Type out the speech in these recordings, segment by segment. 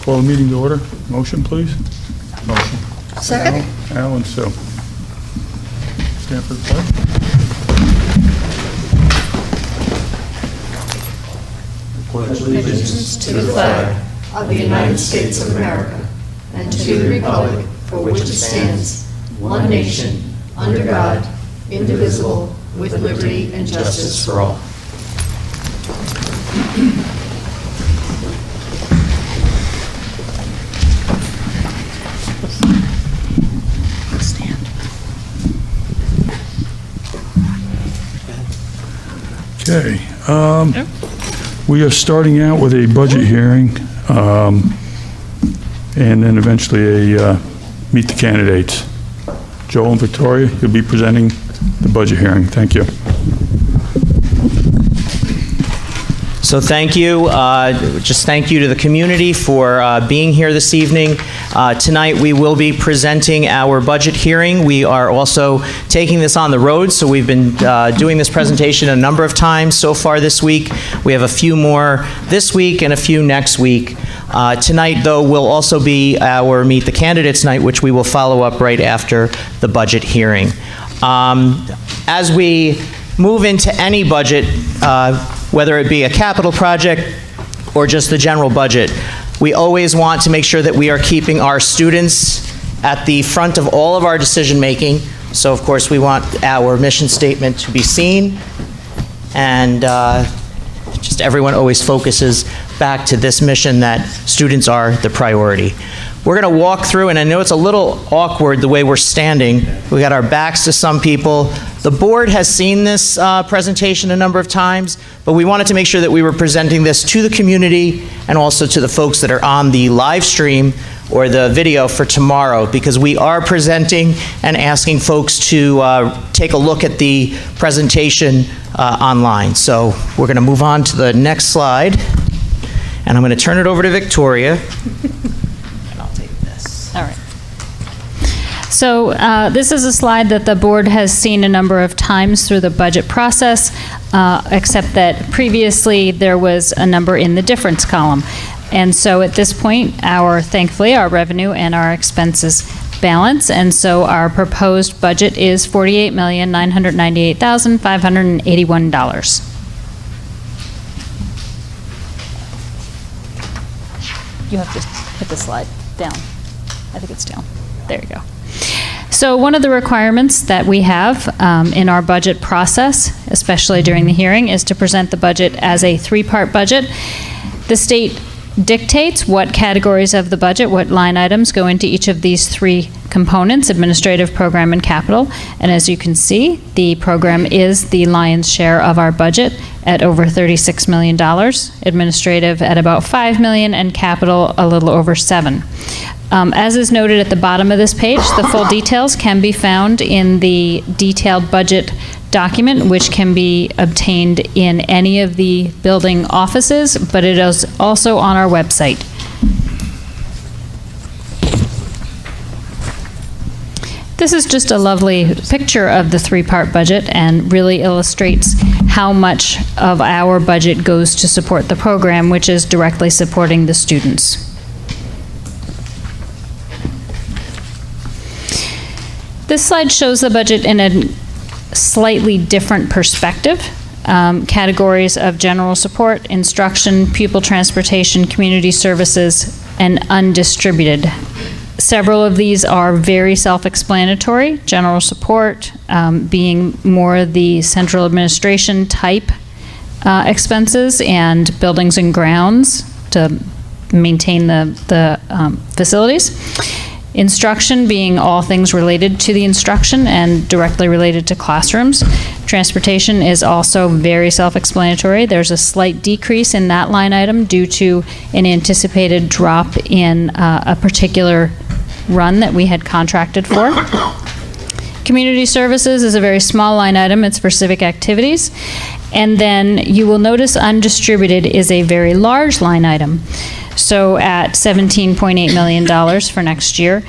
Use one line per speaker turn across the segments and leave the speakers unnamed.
Call the meeting to order. Motion, please. Motion.
Second.
Al and Sue. Stand for the pledge.
Pledge allegiance to the flag of the United States of America and to the republic for which it stands, one nation, under God, indivisible, with liberty and justice for all.
Okay. We are starting out with a budget hearing, and then eventually a meet the candidates. Joel and Victoria, you'll be presenting the budget hearing. Thank you.
So thank you. Just thank you to the community for being here this evening. Tonight we will be presenting our budget hearing. We are also taking this on the road, so we've been doing this presentation a number of times so far this week. We have a few more this week and a few next week. Tonight, though, will also be our Meet the Candidates night, which we will follow up right after the budget hearing. As we move into any budget, whether it be a capital project or just the general budget, we always want to make sure that we are keeping our students at the front of all of our decision-making. So, of course, we want our mission statement to be seen, and just everyone always focuses back to this mission that students are the priority. We're going to walk through, and I know it's a little awkward the way we're standing. We got our backs to some people. The board has seen this presentation a number of times, but we wanted to make sure that we were presenting this to the community and also to the folks that are on the live stream or the video for tomorrow, because we are presenting and asking folks to take a look at the presentation online. So we're going to move on to the next slide, and I'm going to turn it over to Victoria.
All right. So this is a slide that the board has seen a number of times through the budget process, except that previously there was a number in the difference column. And so at this point, thankfully, our revenue and our expenses balance, and so our proposed budget is $48,998,581. You have to hit the slide down. I think it's down. There you go. So one of the requirements that we have in our budget process, especially during the hearing, is to present the budget as a three-part budget. The state dictates what categories of the budget, what line items go into each of these three components: administrative, program, and capital. And as you can see, the program is the lion's share of our budget at over $36 million, administrative at about $5 million, and capital a little over $7 million. As is noted at the bottom of this page, the full details can be found in the detailed budget document, which can be obtained in any of the building offices, but it is also on our website. This is just a lovely picture of the three-part budget and really illustrates how much of our budget goes to support the program, which is directly supporting the students. This slide shows the budget in a slightly different perspective. Categories of general support, instruction, pupil transportation, community services, and undistributed. Several of these are very self-explanatory. General support being more the central administration type expenses, and buildings and grounds to maintain the facilities. Instruction being all things related to the instruction and directly related to classrooms. Transportation is also very self-explanatory. There's a slight decrease in that line item due to an anticipated drop in a particular run that we had contracted for. Community services is a very small line item. It's for civic activities. And then you will notice undistributed is a very large line item. So at $17.8 million for next year.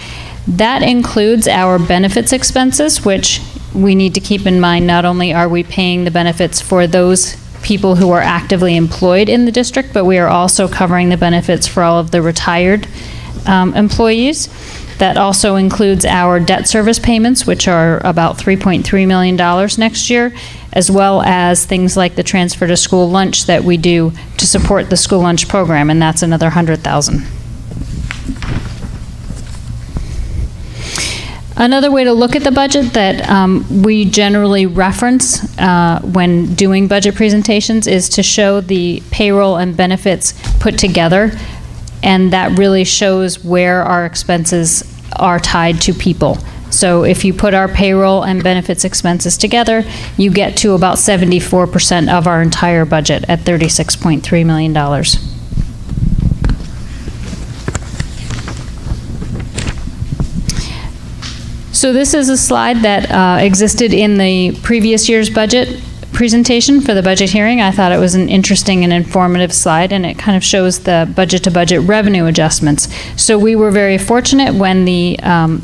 That includes our benefits expenses, which we need to keep in mind. Not only are we paying the benefits for those people who are actively employed in the district, but we are also covering the benefits for all of the retired employees. That also includes our debt service payments, which are about $3.3 million next year, as well as things like the transfer to school lunch that we do to support the school lunch program, and that's another $100,000. Another way to look at the budget that we generally reference when doing budget presentations is to show the payroll and benefits put together, and that really shows where our expenses are tied to people. So if you put our payroll and benefits expenses together, you get to about 74% of our entire budget at $36.3 million. So this is a slide that existed in the previous year's budget presentation for the budget hearing. I thought it was an interesting and informative slide, and it kind of shows the budget-to-budget revenue adjustments. So we were very fortunate when the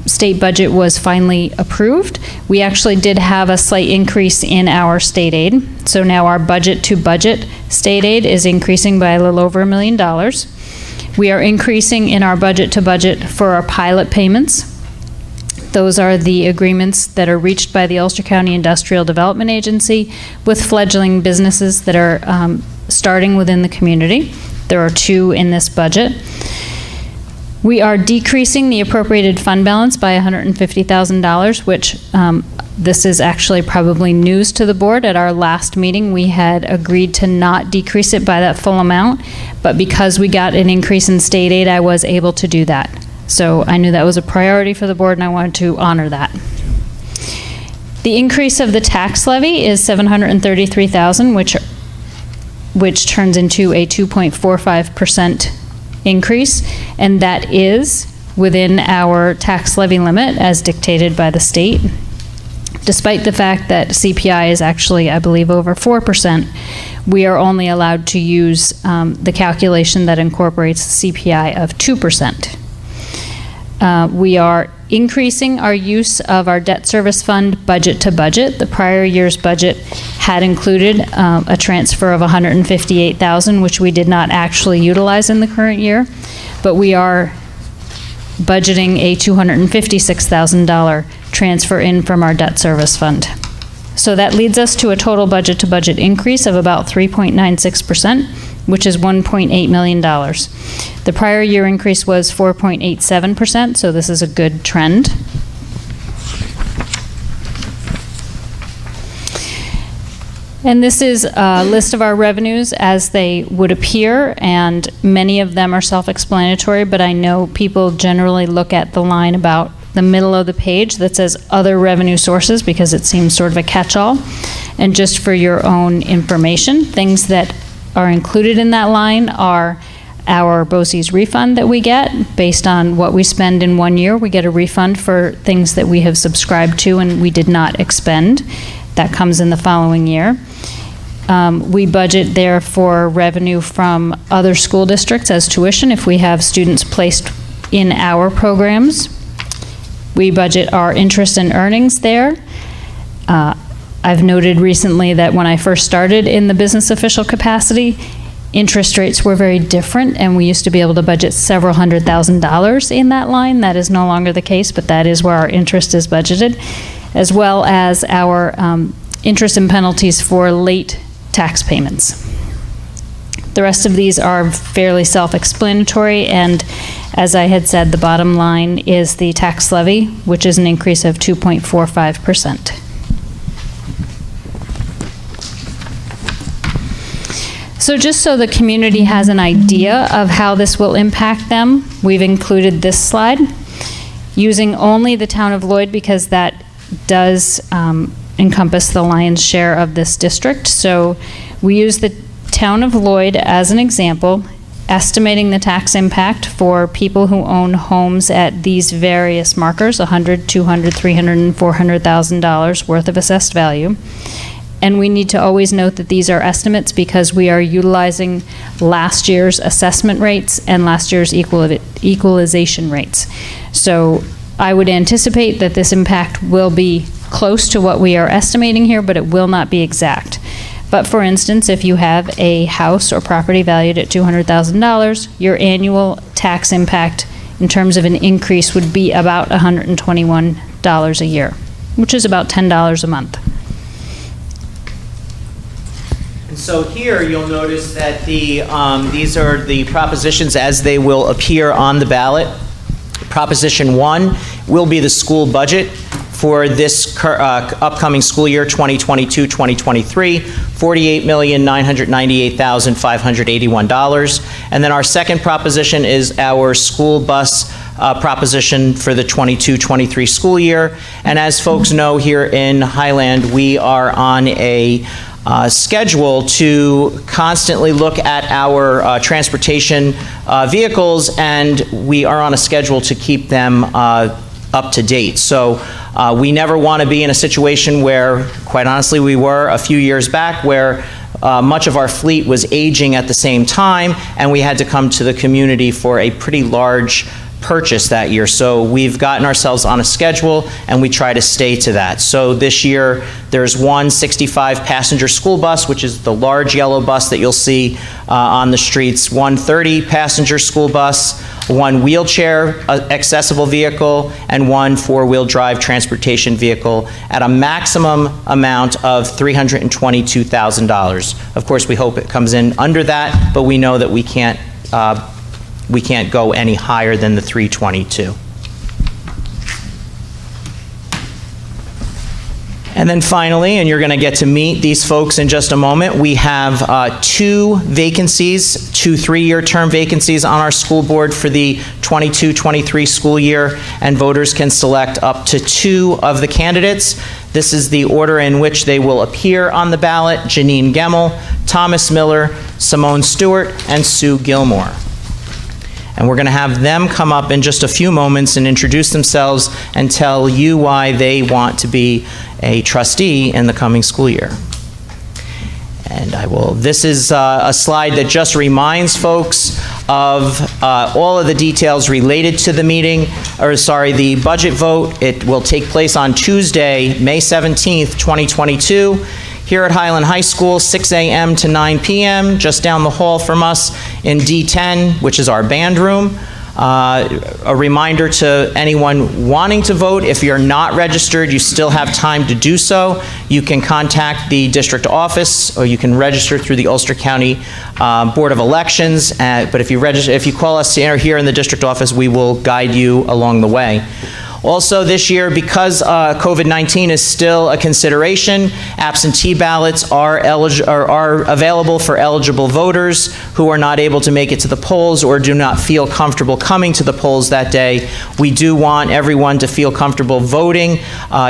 state budget was finally approved. We actually did have a slight increase in our state aid. So now our budget-to-budget state aid is increasing by a little over $1 million. We are increasing in our budget-to-budget for our pilot payments. Those are the agreements that are reached by the Ulster County Industrial Development Agency with fledgling businesses that are starting within the community. There are 2 in this budget. We are decreasing the appropriated fund balance by $150,000, which this is actually probably news to the board. At our last meeting, we had agreed to not decrease it by that full amount, but because we got an increase in state aid, I was able to do that. So I knew that was a priority for the board, and I wanted to honor that. The increase of the tax levy is $733,000, which turns into a 2.45% increase, and that is within our tax levy limit as dictated by the state. Despite the fact that CPI is actually, I believe, over 4%, we are only allowed to use the calculation that incorporates the CPI of 2%. We are increasing our use of our debt service fund budget to budget. The prior year's budget had included a transfer of $158,000, which we did not actually utilize in the current year, but we are budgeting a $256,000 transfer in from our debt service fund. So that leads us to a total budget to budget increase of about 3.96%, which is $1.8 million. The prior year increase was 4.87%, so this is a good trend. And this is a list of our revenues as they would appear, and many of them are self-explanatory, but I know people generally look at the line about the middle of the page that says other revenue sources because it seems sort of a catch-all. And just for your own information, things that are included in that line are our BOCES refund that we get based on what we spend in 1 year. We get a refund for things that we have subscribed to and we did not expend. That comes in the following year. We budget there for revenue from other school districts as tuition if we have students placed in our programs. We budget our interest and earnings there. I've noted recently that when I first started in the business official capacity, interest rates were very different, and we used to be able to budget several $100,000 in that line. That is no longer the case, but that is where our interest is budgeted, as well as our interest and penalties for late tax payments. The rest of these are fairly self-explanatory, and as I had said, the bottom line is the tax levy, which is an increase of 2.45%. So just so the community has an idea of how this will impact them, we've included this slide using only the town of Lloyd because that does encompass the lion's share of this district. So we use the town of Lloyd as an example, estimating the tax impact for people who own homes at these various markers, $100,000, $200,000, $300,000, and $400,000 worth of assessed value. And we need to always note that these are estimates because we are utilizing last year's assessment rates and last year's equalization rates. So I would anticipate that this impact will be close to what we are estimating here, but it will not be exact. But for instance, if you have a house or property valued at $200,000, your annual tax impact in terms of an increase would be about $121 a year, which is about $10 a month.
And so here, you'll notice that these are the propositions as they will appear on the ballot. Proposition 1 will be the school budget for this upcoming school year, 2022-2023, $48,998,581. And then our second proposition is our school bus proposition for the 22-23 school year. And as folks know, here in Highland, we are on a schedule to constantly look at our transportation vehicles, and we are on a schedule to keep them up to date. So we never want to be in a situation where, quite honestly, we were a few years back where much of our fleet was aging at the same time, and we had to come to the community for a pretty large purchase that year. So we've gotten ourselves on a schedule, and we try to stay to that. So this year, there's one 65-passenger school bus, which is the large yellow bus that you'll see on the streets, one 30-passenger school bus, one wheelchair accessible vehicle, and one four-wheel drive transportation vehicle at a maximum amount of $322,000. Of course, we hope it comes in under that, but we know that we can't go any higher than the 322. And then finally, and you're going to get to meet these folks in just a moment, we have two vacancies, two 3-year term vacancies on our school board for the 22-23 school year, and voters can select up to 2 of the candidates. This is the order in which they will appear on the ballot: Janine Gemmel, Thomas Miller, Simone Stewart, and Sue Gilmore. And we're going to have them come up in just a few moments and introduce themselves and tell you why they want to be a trustee in the coming school year. And this is a slide that just reminds folks of all of the details related to the the budget vote. It will take place on Tuesday, May 17th, 2022. Here at Highland High School, 6 a.m. to 9 p.m., just down the hall from us in D10, which is our band room. A reminder to anyone wanting to vote, if you're not registered, you still have time to do so. You can contact the district office, or you can register through the Ulster County Board of Elections. But if you call us here in the district office, we will guide you along the way. Also this year, because COVID-19 is still a consideration, absentee ballots are available for eligible voters who are not able to make it to the polls or do not feel comfortable coming to the polls that day. We do want everyone to feel comfortable voting.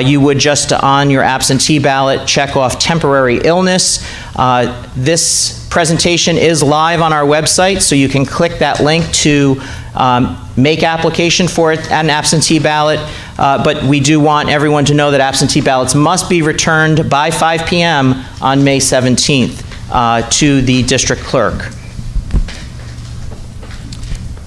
You would just, on your absentee ballot, check off temporary illness. This presentation is live on our website, so you can click that link to make application for an absentee ballot, but we do want everyone to know that absentee ballots must be returned by 5 p.m. on May 17th to the district clerk.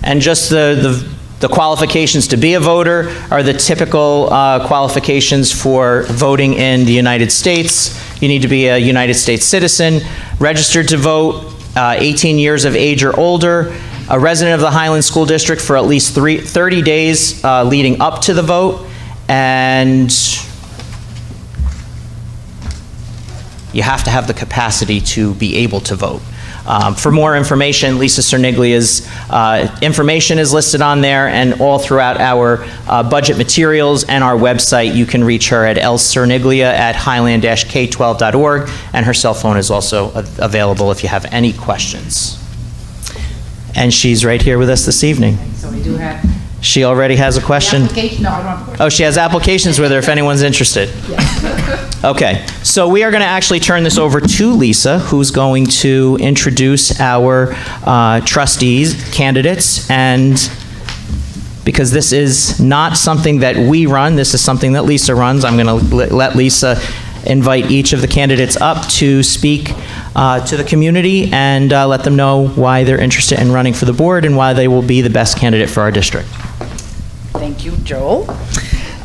And just the qualifications to be a voter are the typical qualifications for voting in the United States. You need to be a United States citizen, registered to vote, 18 years of age or older, a resident of the Highland School District for at least 30 days leading up to the vote, and you have to have the capacity to be able to vote. For more information, Lisa Cerniglia's information is listed on there, and all throughout our budget materials and our website, you can reach her at lcerniglea@highland-k12.org, and her cell phone is also available if you have any questions. And she's right here with us this evening.
So we do have
She already has a question.
application. No, I don't.
Oh, she has applications with her if anyone's interested. Okay, so we are going to actually turn this over to Lisa, who's going to introduce our trustees, candidates, and because this is not something that we run, this is something that Lisa runs, I'm going to let Lisa invite each of the candidates up to speak to the community and let them know why they're interested in running for the board and why they will be the best candidate for our district.
Thank you, Joel.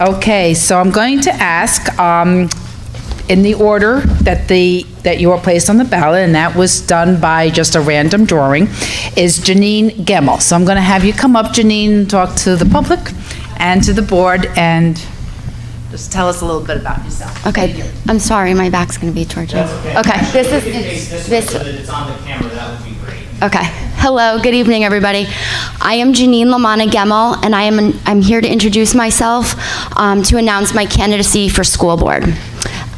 Okay, so I'm going to ask, in the order that that you were placed on the ballot, and that was done by just a random drawing, is Janine Gemmel. So I'm going to have you come up, Janine, and talk to the public and to the board, and just tell us a little bit about yourself.
Okay, I'm sorry, my back's going to be towards you. Okay, this
so that it's on the camera, that would be great.
Okay. Hello, good evening, everybody. I am Janine Lamana Gemmel, and I'm here to introduce myself to announce my candidacy for school board.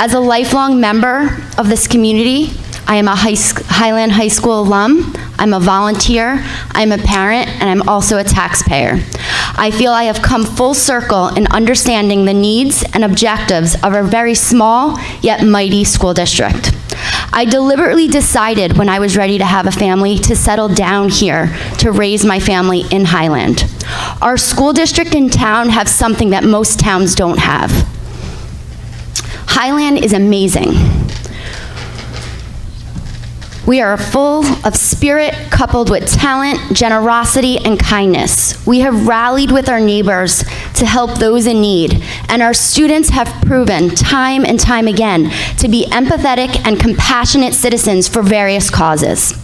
As a lifelong member of this community, I am a Highland High School alum, I'm a volunteer, I'm a parent, and I'm also a taxpayer. I feel I have come full circle in understanding the needs and objectives of our very small yet mighty school district. I deliberately decided when I was ready to have a family to settle down here to raise my family in Highland. Our school district and town have something that most towns don't have. Highland is amazing. We are full of spirit coupled with talent, generosity, and kindness. We have rallied with our neighbors to help those in need, and our students have proven time and time again to be empathetic and compassionate citizens for various causes.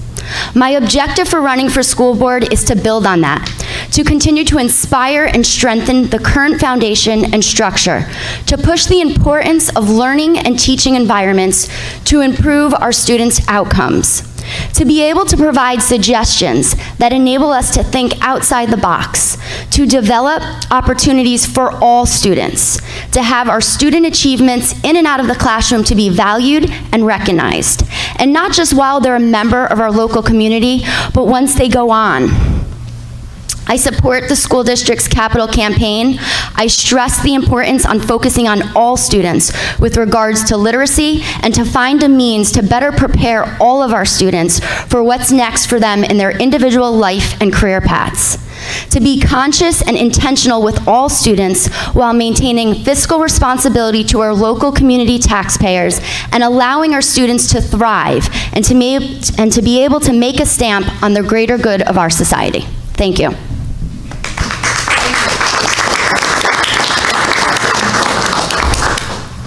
My objective for running for school board is to build on that, to continue to inspire and strengthen the current foundation and structure, to push the importance of learning and teaching environments to improve our students' outcomes, to be able to provide suggestions that enable us to think outside the box, to develop opportunities for all students, to have our student achievements in and out of the classroom to be valued and recognized, and not just while they're a member of our local community, but once they go on. I support the school district's capital campaign. I stress the importance on focusing on all students with regards to literacy and to find a means to better prepare all of our students for what's next for them in their individual life and career paths. To be conscious and intentional with all students while maintaining fiscal responsibility to our local community taxpayers and allowing our students to thrive and to be able to make a stamp on the greater good of our society. Thank you.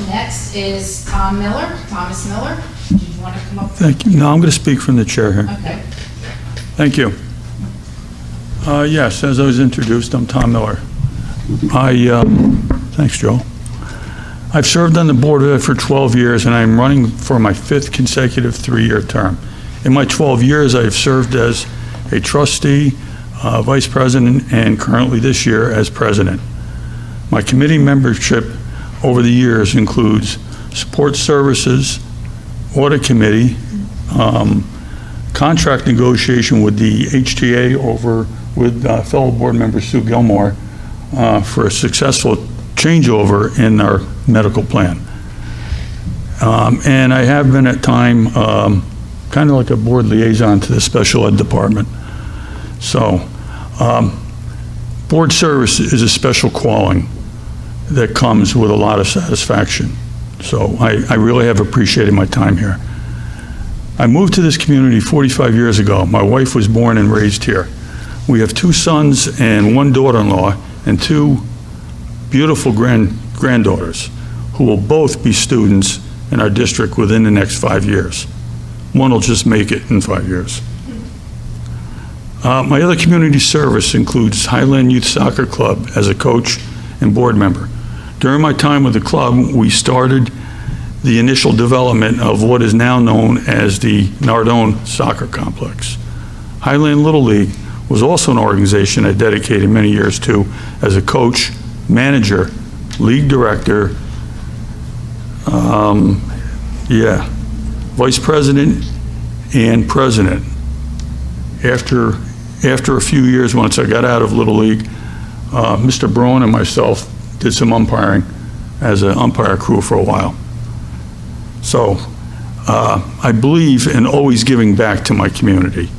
Next is Thomas Miller. Did you want to come up?
Thank you. No, I'm going to speak from the chair here.
Okay.
Thank you. Yes, as I was introduced, I'm Tom Miller. Thanks, Joe. I've served on the board of ed for 12 years, and I'm running for my 5th consecutive 3-year term. In my 12 years, I've served as a trustee, vice president, and currently this year as president. My committee membership over the years includes support services, audit committee, contract negotiation with the HTA over with fellow board member Sue Gilmore for a successful changeover in our medical plan. And I have been at time kind of like a board liaison to the special ed department. So board service is a special calling that comes with a lot of satisfaction. So I really have appreciated my time here. I moved to this community 45 years ago. My wife was born and raised here. We have 2 sons and 1 daughter-in-law and 2 beautiful granddaughters who will both be students in our district within the next 5 years. One will just make it in 5 years. My other community service includes Highland Youth Soccer Club as a coach and board member. During my time with the club, we started the initial development of what is now known as the Nardone Soccer Complex. Highland Little League was also an organization I dedicated many years to as a coach, manager, league director, vice president, and president. After a few years, once I got out of Little League, Mr. Brown and myself did some umpiring as an umpire crew for a while. So I believe in always giving back to my community.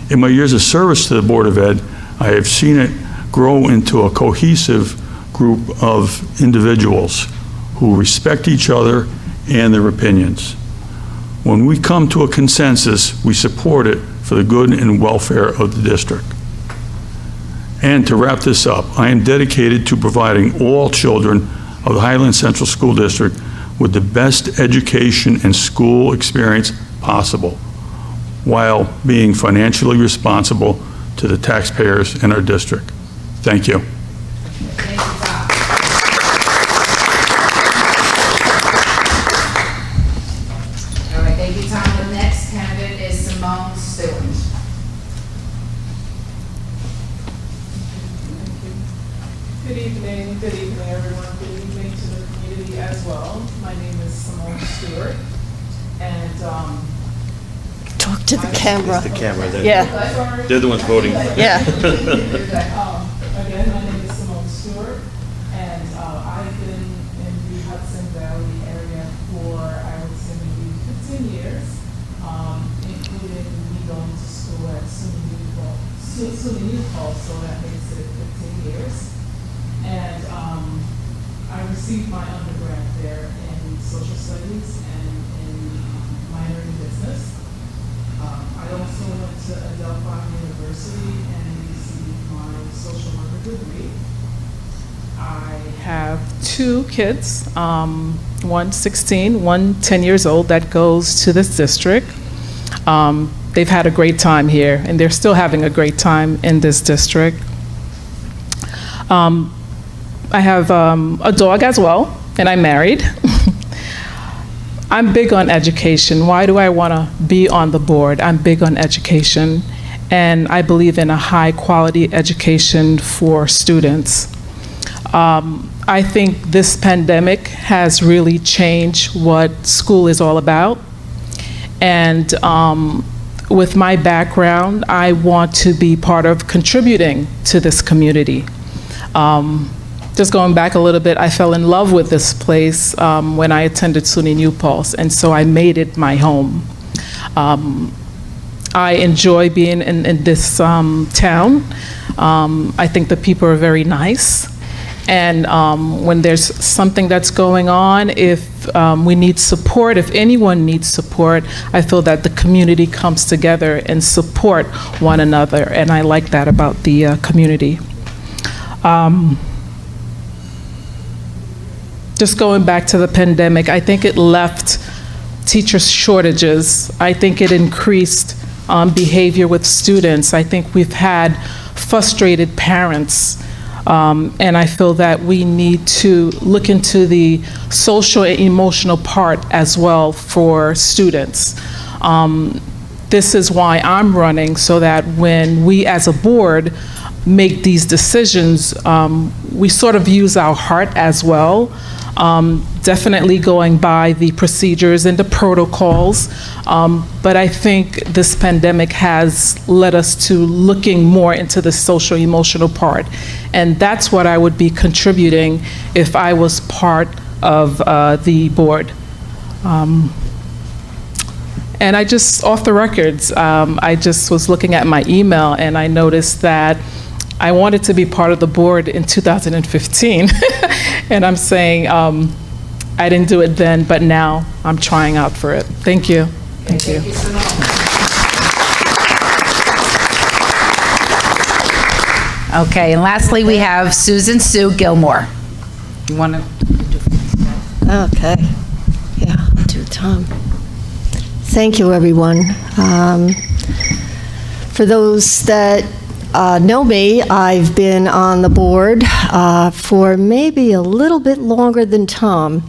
In my years of service to the Board of Ed, I have seen it grow into a cohesive group of individuals who respect each other and their opinions. When we come to a consensus, we support it for the good and welfare of the district. And to wrap this up, I am dedicated to providing all children of the Highland Central School District with the best education and school experience possible, while being financially responsible to the taxpayers in our district. Thank you.
All right, thank you, Tom. The next candidate is Simone Stewart.
Good evening, everyone. Good evening to the community as well. My name is Simone Stewart, and
Talk to the camera.
The camera,
Yeah,
they're the ones voting.
yeah.
again, my name is Simone Stewart, and I've been in the Hudson Valley area for, I would say, maybe 15 years, including me going to school at SUNY New Paltz, so that makes it 15 years. And I received my undergrad there in social studies and in minor in business. I also went to Adelphi University and received my social worker degree. I have two kids, one 16, one 10 years old that goes to this district. They've had a great time here, and they're still having a great time in this district. I have a dog as well, and I'm married. I'm big on education. Why do I want to be on the board? I'm big on education, and I believe in a high-quality education for students. I think this pandemic has really changed what school is all about, and with my background, I want to be part of contributing to this community. Just going back a little bit, I fell in love with this place when I attended SUNY New Paltz, and so I made it my home. I enjoy being in this town. I think the people are very nice, and when there's something that's going on, if we need support, if anyone needs support, I feel that the community comes together and support one another, and I like that about the community. Just going back to the pandemic, I think it left teacher shortages. I think it increased behavior with students. I think we've had frustrated parents, and I feel that we need to look into the social and emotional part as well for students. This is why I'm running, so that when we as a board make these decisions, we sort of use our heart as well. Definitely going by the procedures and the protocols, but I think this pandemic has led us to looking more into the social emotional part, and that's what I would be contributing if I was part of the board. And I just, off the records, I just was looking at my email and I noticed that I wanted to be part of the board in 2015, and I'm saying I didn't do it then, but now I'm trying out for it. Thank you. Thank you.
Okay, and lastly, we have Sue Gilmore. You want to?
Okay. Yeah, I'll do Tom. Thank you, everyone. For those that know me, I've been on the board for maybe a little bit longer than Tom.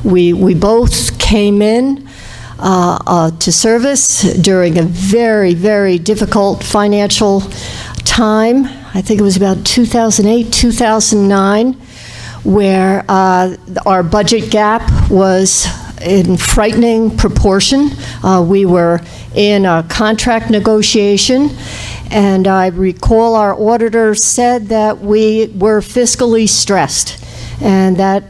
We both came in to service during a very, very difficult financial time. I think it was about 2008, 2009, where our budget gap was in frightening proportion. We were in a contract negotiation, and I recall our auditor said that we were fiscally stressed, and that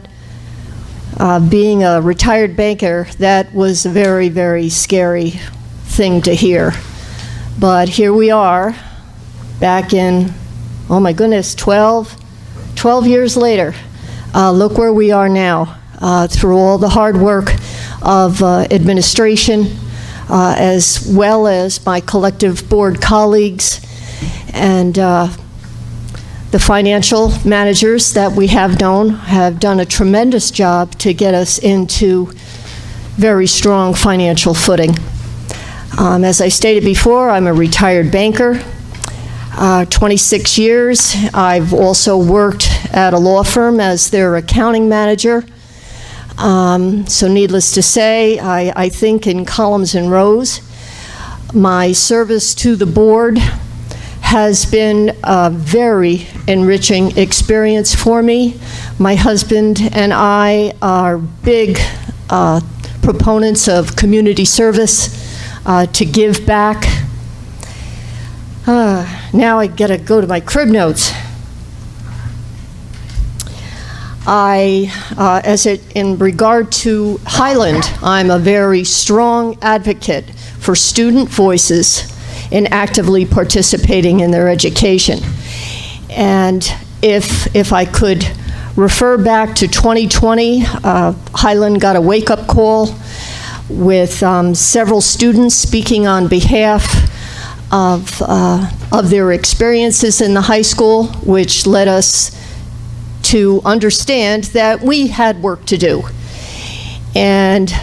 being a retired banker, that was a very, very scary thing to hear. But here we are, back in, oh my goodness, 12 years later. Look where we are now, through all the hard work of administration, as well as my collective board colleagues. And The financial managers that we have known have done a tremendous job to get us into very strong financial footing. As I stated before, I'm a retired banker, 26 years. I've also worked at a law firm as their accounting manager. So needless to say, I think in columns and rows. My service to the board has been a very enriching experience for me. My husband and I are big proponents of community service, to give back. Now I gotta go to my crib notes. In regard to Highland, I'm a very strong advocate for student voices in actively participating in their education. And if I could refer back to 2020, Highland got a wake-up call with several students speaking on behalf of their experiences in the high school, which led us to understand that we had work to do. And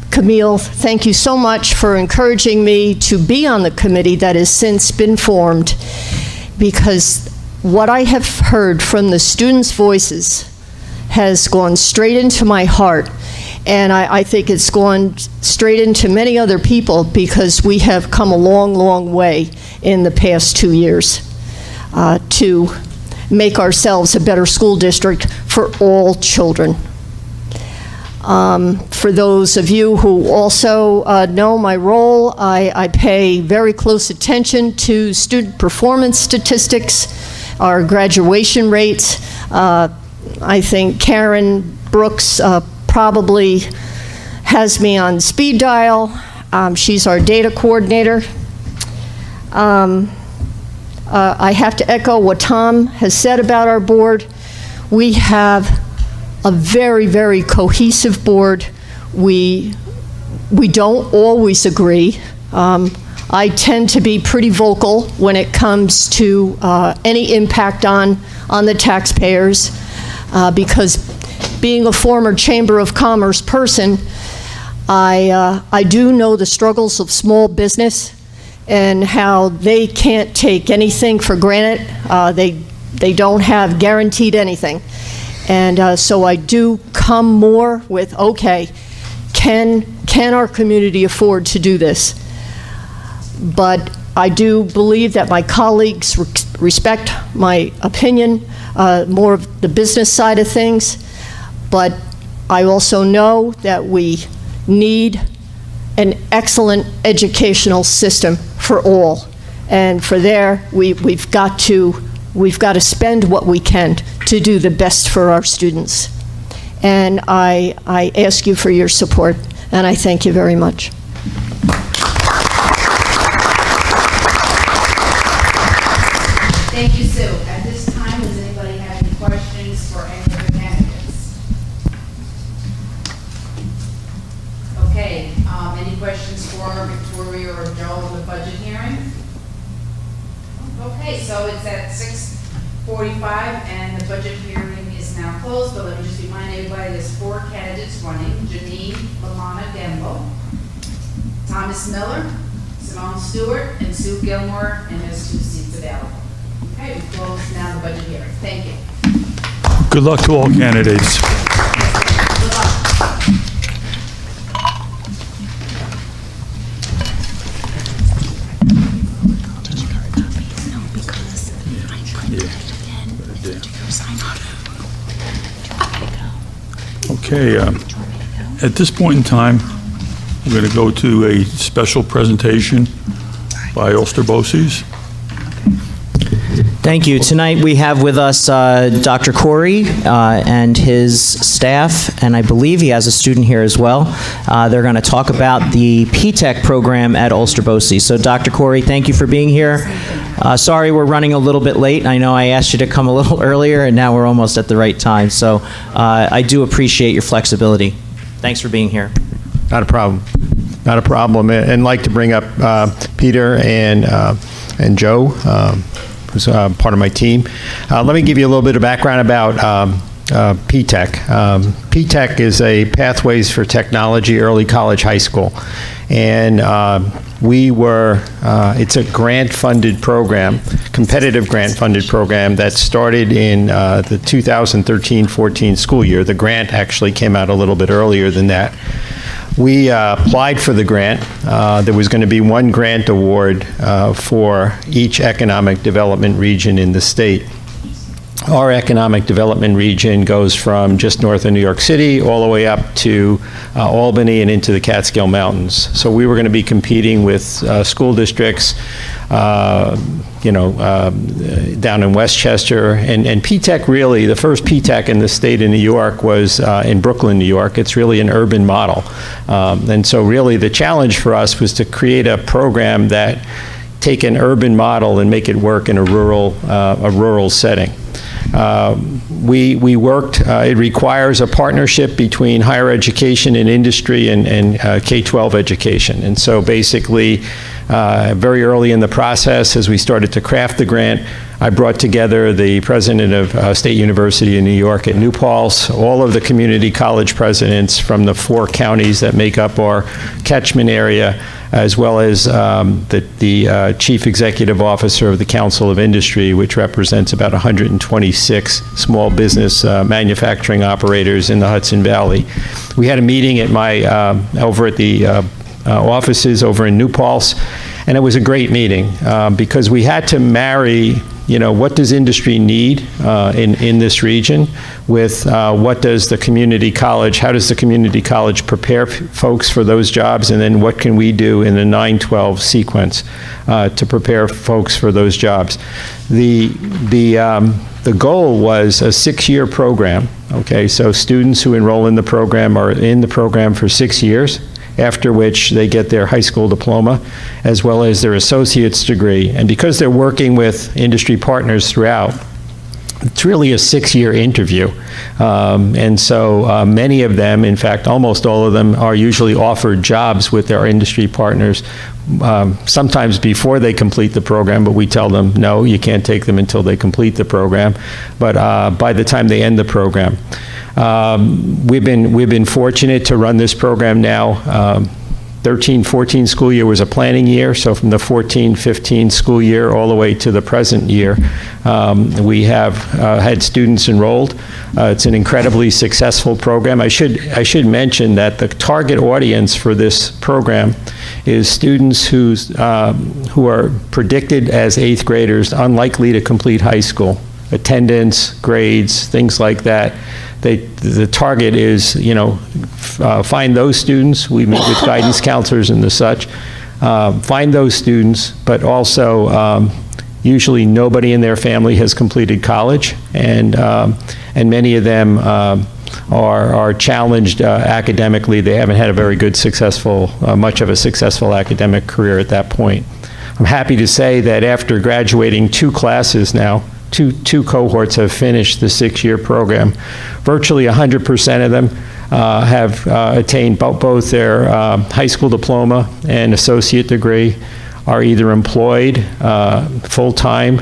Camille, thank you so much for encouraging me to be on the committee that has since been formed, because what I have heard from the students' voices has gone straight into my heart, and I think it's gone straight into many other people, because we have come a long, long way in the past 2 years to make ourselves a better school district for all children. For those of you who also know my role, I pay very close attention to student performance statistics, our graduation rates. I think Karen Brooks probably has me on speed dial. She's our data coordinator. I have to echo what Tom has said about our board. We have a very, very cohesive board. We don't always agree. I tend to be pretty vocal when it comes to any impact on the taxpayers, because being a former Chamber of Commerce person, I do know the struggles of small business and how they can't take anything for granted. They don't have guaranteed anything. And so I do come more with, okay, can our community afford to do this? But I do believe that my colleagues respect my opinion, more of the business side of things. But I also know that we need an excellent educational system for all. And for there, we've got to spend what we can to do the best for our students. And I ask you for your support, and I thank you very much.
Thank you, Sue. At this time, does anybody have any questions for any of the candidates? Okay, any questions for Victoria or Joe on the budget hearing? Okay, so it's at 6:45 and the budget hearing is now closed, but let me just remind everybody there's 4 candidates running: Janine Gamble, Thomas Miller, Simone Stewart, and Sue Gilmore, and there's 2 seats available. Okay, we close now the budget hearing. Thank you.
Good luck to all candidates.
Good luck.
Okay, at this point in time, we're going to go to a special presentation by Ulster BOCES.
Thank you. Tonight we have with us Dr. Corey and his staff, and I believe he has a student here as well. They're going to talk about the P-TECH program at Ulster BOCES. So Dr. Corey, thank you for being here. Sorry we're running a little bit late. I know I asked you to come a little earlier, and now we're almost at the right time. So I do appreciate your flexibility. Thanks for being here.
Not a problem. Not a problem. And I'd like to bring up Peter and Joe. who's part of my team. Let me give you a little bit of background about PTech. PTech is a Pathways for Technology Early College High School. And it's a grant-funded program, competitive grant-funded program that started in the 2013-14 school year. The grant actually came out a little bit earlier than that. We applied for the grant. There was going to be one grant award for each economic development region in the state. Our economic development region goes from just north of New York City all the way up to Albany and into the Catskill Mountains. So we were going to be competing with school districts, down in Westchester. And PTech really, the first PTech in the state of New York was in Brooklyn, New York. It's really an urban model. And so really the challenge for us was to create a program that take an urban model and make it work in a rural setting. We worked, it requires a partnership between higher education and industry and K-12 education. And so basically, very early in the process, as we started to craft the grant, I brought together the president of State University in New York at New Paltz, all of the community college presidents from the 4 counties that make up our catchment area, as well as the chief executive officer of the Council of Industry, which represents about 126 small business manufacturing operators in the Hudson Valley. We had a meeting at my over at the offices over in New Paltz, and it was a great meeting because we had to marry, what does industry need in this region with what does the community college, how does the community college prepare folks for those jobs, and then what can we do in the 9-12 sequence to prepare folks for those jobs. The goal was a 6-year program, okay? So students who enroll in the program are in the program for 6 years, after which they get their high school diploma, as well as their associate's degree. And because they're working with industry partners throughout, it's really a 6-year interview. And so many of them, in fact, almost all of them, are usually offered jobs with their industry partners, sometimes before they complete the program, but we tell them, no, you can't take them until they complete the program, but by the time they end the program. We've been fortunate to run this program now. 13-14 school year was a planning year, so from the 14-15 school year all the way to the present year, we have had students enrolled. It's an incredibly successful program. I should mention that the target audience for this program is students who are predicted as 8th graders unlikely to complete high school. Attendance, grades, things like that. The target is, find those students. We meet with guidance counselors and the such. Find those students, but also usually nobody in their family has completed college, and many of them are challenged academically. They haven't had a very good, much of a successful academic career at that point. I'm happy to say that after graduating 2 classes now, two cohorts have finished the 6-year program. Virtually 100% of them have attained both their high school diploma and associate degree, are either employed full-time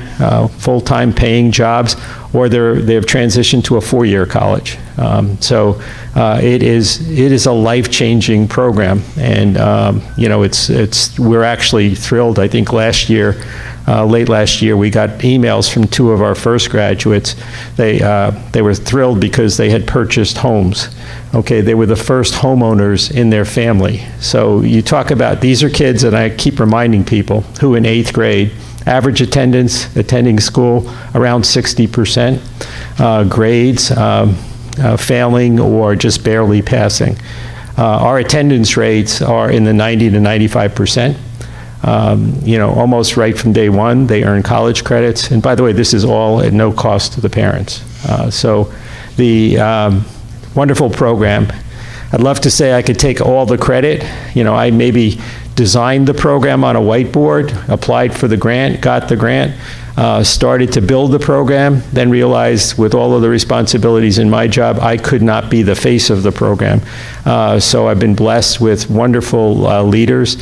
paying jobs, or they've transitioned to a 4-year college. So it is a life-changing program, and we're actually thrilled. I think late last year, we got emails from 2 of our first graduates. They were thrilled because they had purchased homes. Okay, they were the first homeowners in their family. So you talk about, these are kids, and I keep reminding people, who in 8th grade, average attendance, attending school, around 60%, grades, failing or just barely passing. Our attendance rates are in the 90 to 95%. Almost right from day one, they earn college credits. And by the way, this is all at no cost to the parents. So the wonderful program. I'd love to say I could take all the credit. I maybe designed the program on a whiteboard, applied for the grant, got the grant, started to build the program, then realized with all of the responsibilities in my job, I could not be the face of the program. So I've been blessed with wonderful leaders.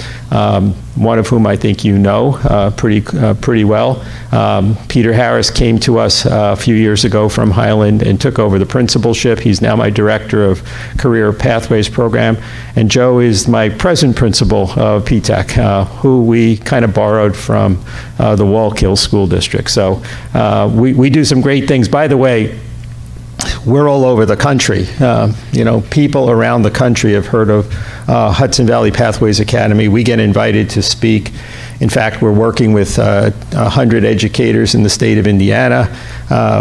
one of whom I think you know pretty well. Peter Harris came to us a few years ago from Highland and took over the principalship. He's now my director of Career Pathways Program. And Joe is my present principal of PTech, who we kind of borrowed from the Wallkill School District. So we do some great things. By the way, we're all over the country. People around the country have heard of Hudson Valley Pathways Academy. We get invited to speak. In fact, we're working with 100 educators in the state of Indiana.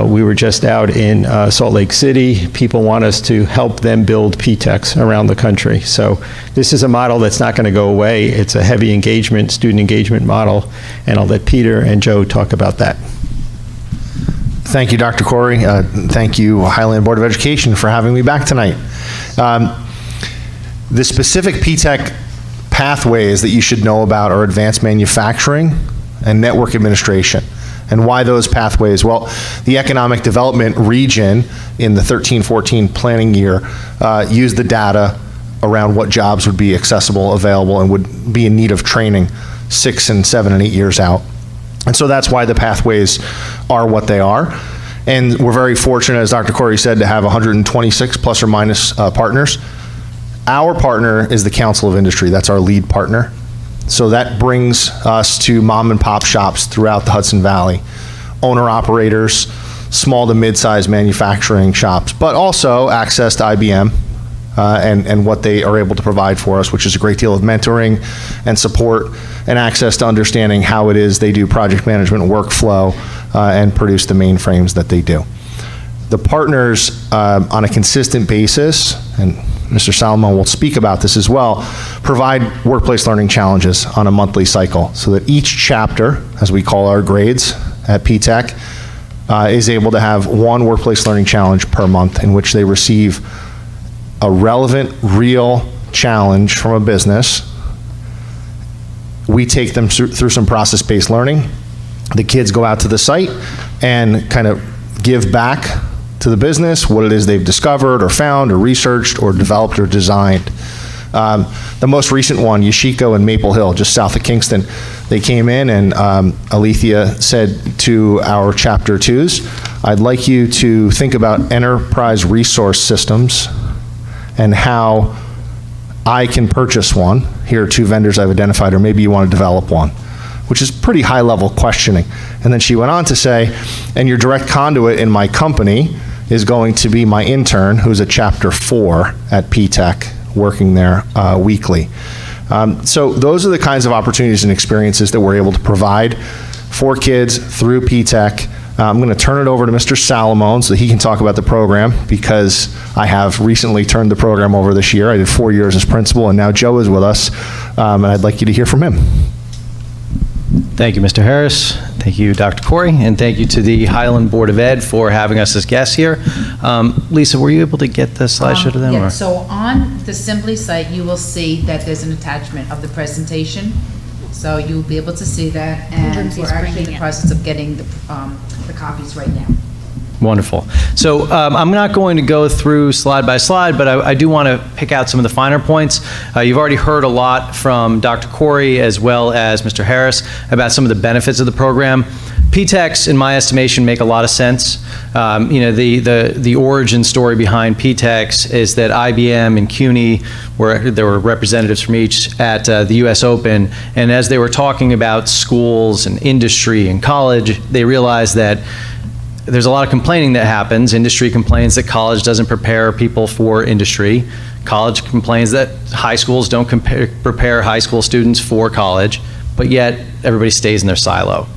We were just out in Salt Lake City. People want us to help them build PTechs around the country. So this is a model that's not going to go away. It's a heavy engagement, student engagement model, and I'll let Peter and Joe talk about that.
Thank you, Dr. Corey. Thank you, Highland Board of Education, for having me back tonight. The specific PTech pathways that you should know about are advanced manufacturing and network administration. And why those pathways? Well, the economic development region in the 13-14 planning year used the data around what jobs would be accessible, available, and would be in need of training 6 and 7 and 8 years out. And so that's why the pathways are what they are. And we're very fortunate, as Dr. Corey said, to have 126 plus or minus partners. Our partner is the Council of Industry. That's our lead partner. So that brings us to mom and pop shops throughout the Hudson Valley, owner-operators, small to mid-sized manufacturing shops, but also access to IBM and what they are able to provide for us, which is a great deal of mentoring and support and access to understanding how it is they do project management workflow and produce the mainframes that they do. The partners, on a consistent basis, and Mr. Salomon will speak about this as well, provide workplace learning challenges on a monthly cycle so that each chapter, as we call our grades at PTech, is able to have one workplace learning challenge per month in which they receive a relevant, real challenge from a business. We take them through some process-based learning. The kids go out to the site and kind of give back to the business what it is they've discovered or found or researched or developed or designed. The most recent one, Yashiko and Maple Hill, just south of Kingston, they came in and Alethea said to our Chapter 2s, I'd like you to think about enterprise resource systems and how I can purchase one. Here are 2 vendors I've identified, or maybe you want to develop one, which is pretty high-level questioning. And then she went on to say, and your direct conduit in my company is going to be my intern, who's a Chapter 4 at PTech, working there weekly. So those are the kinds of opportunities and experiences that we're able to provide for kids through PTech. I'm going to turn it over to Mr. Salomon so that he can talk about the program, because I have recently turned the program over this year. I did 4 years as principal, and now Joe is with us, and I'd like you to hear from him.
Thank you, Mr. Harris. Thank you, Dr. Corey, and thank you to the Highland Board of Ed for having us as guests here. Lisa, were you able to get the slideshow to them?
Yeah,
or?
so on the Assembly site, you will see that there's an attachment of the presentation. So you'll be able to see that, and
Lindsay's
we're actually in
bringing
the
it.
process of getting the copies right now.
Wonderful. So I'm not going to go through slide by slide, but I do want to pick out some of the finer points. You've already heard a lot from Dr. Corey as well as Mr. Harris about some of the benefits of the program. PTechs, in my estimation, make a lot of sense. The origin story behind PTechs is that IBM and CUNY, there were representatives from each at the US Open, and as they were talking about schools and industry and college, they realized that there's a lot of complaining that happens. Industry complains that college doesn't prepare people for industry. College complains that high schools don't prepare high school students for college, but yet everybody stays in their silo.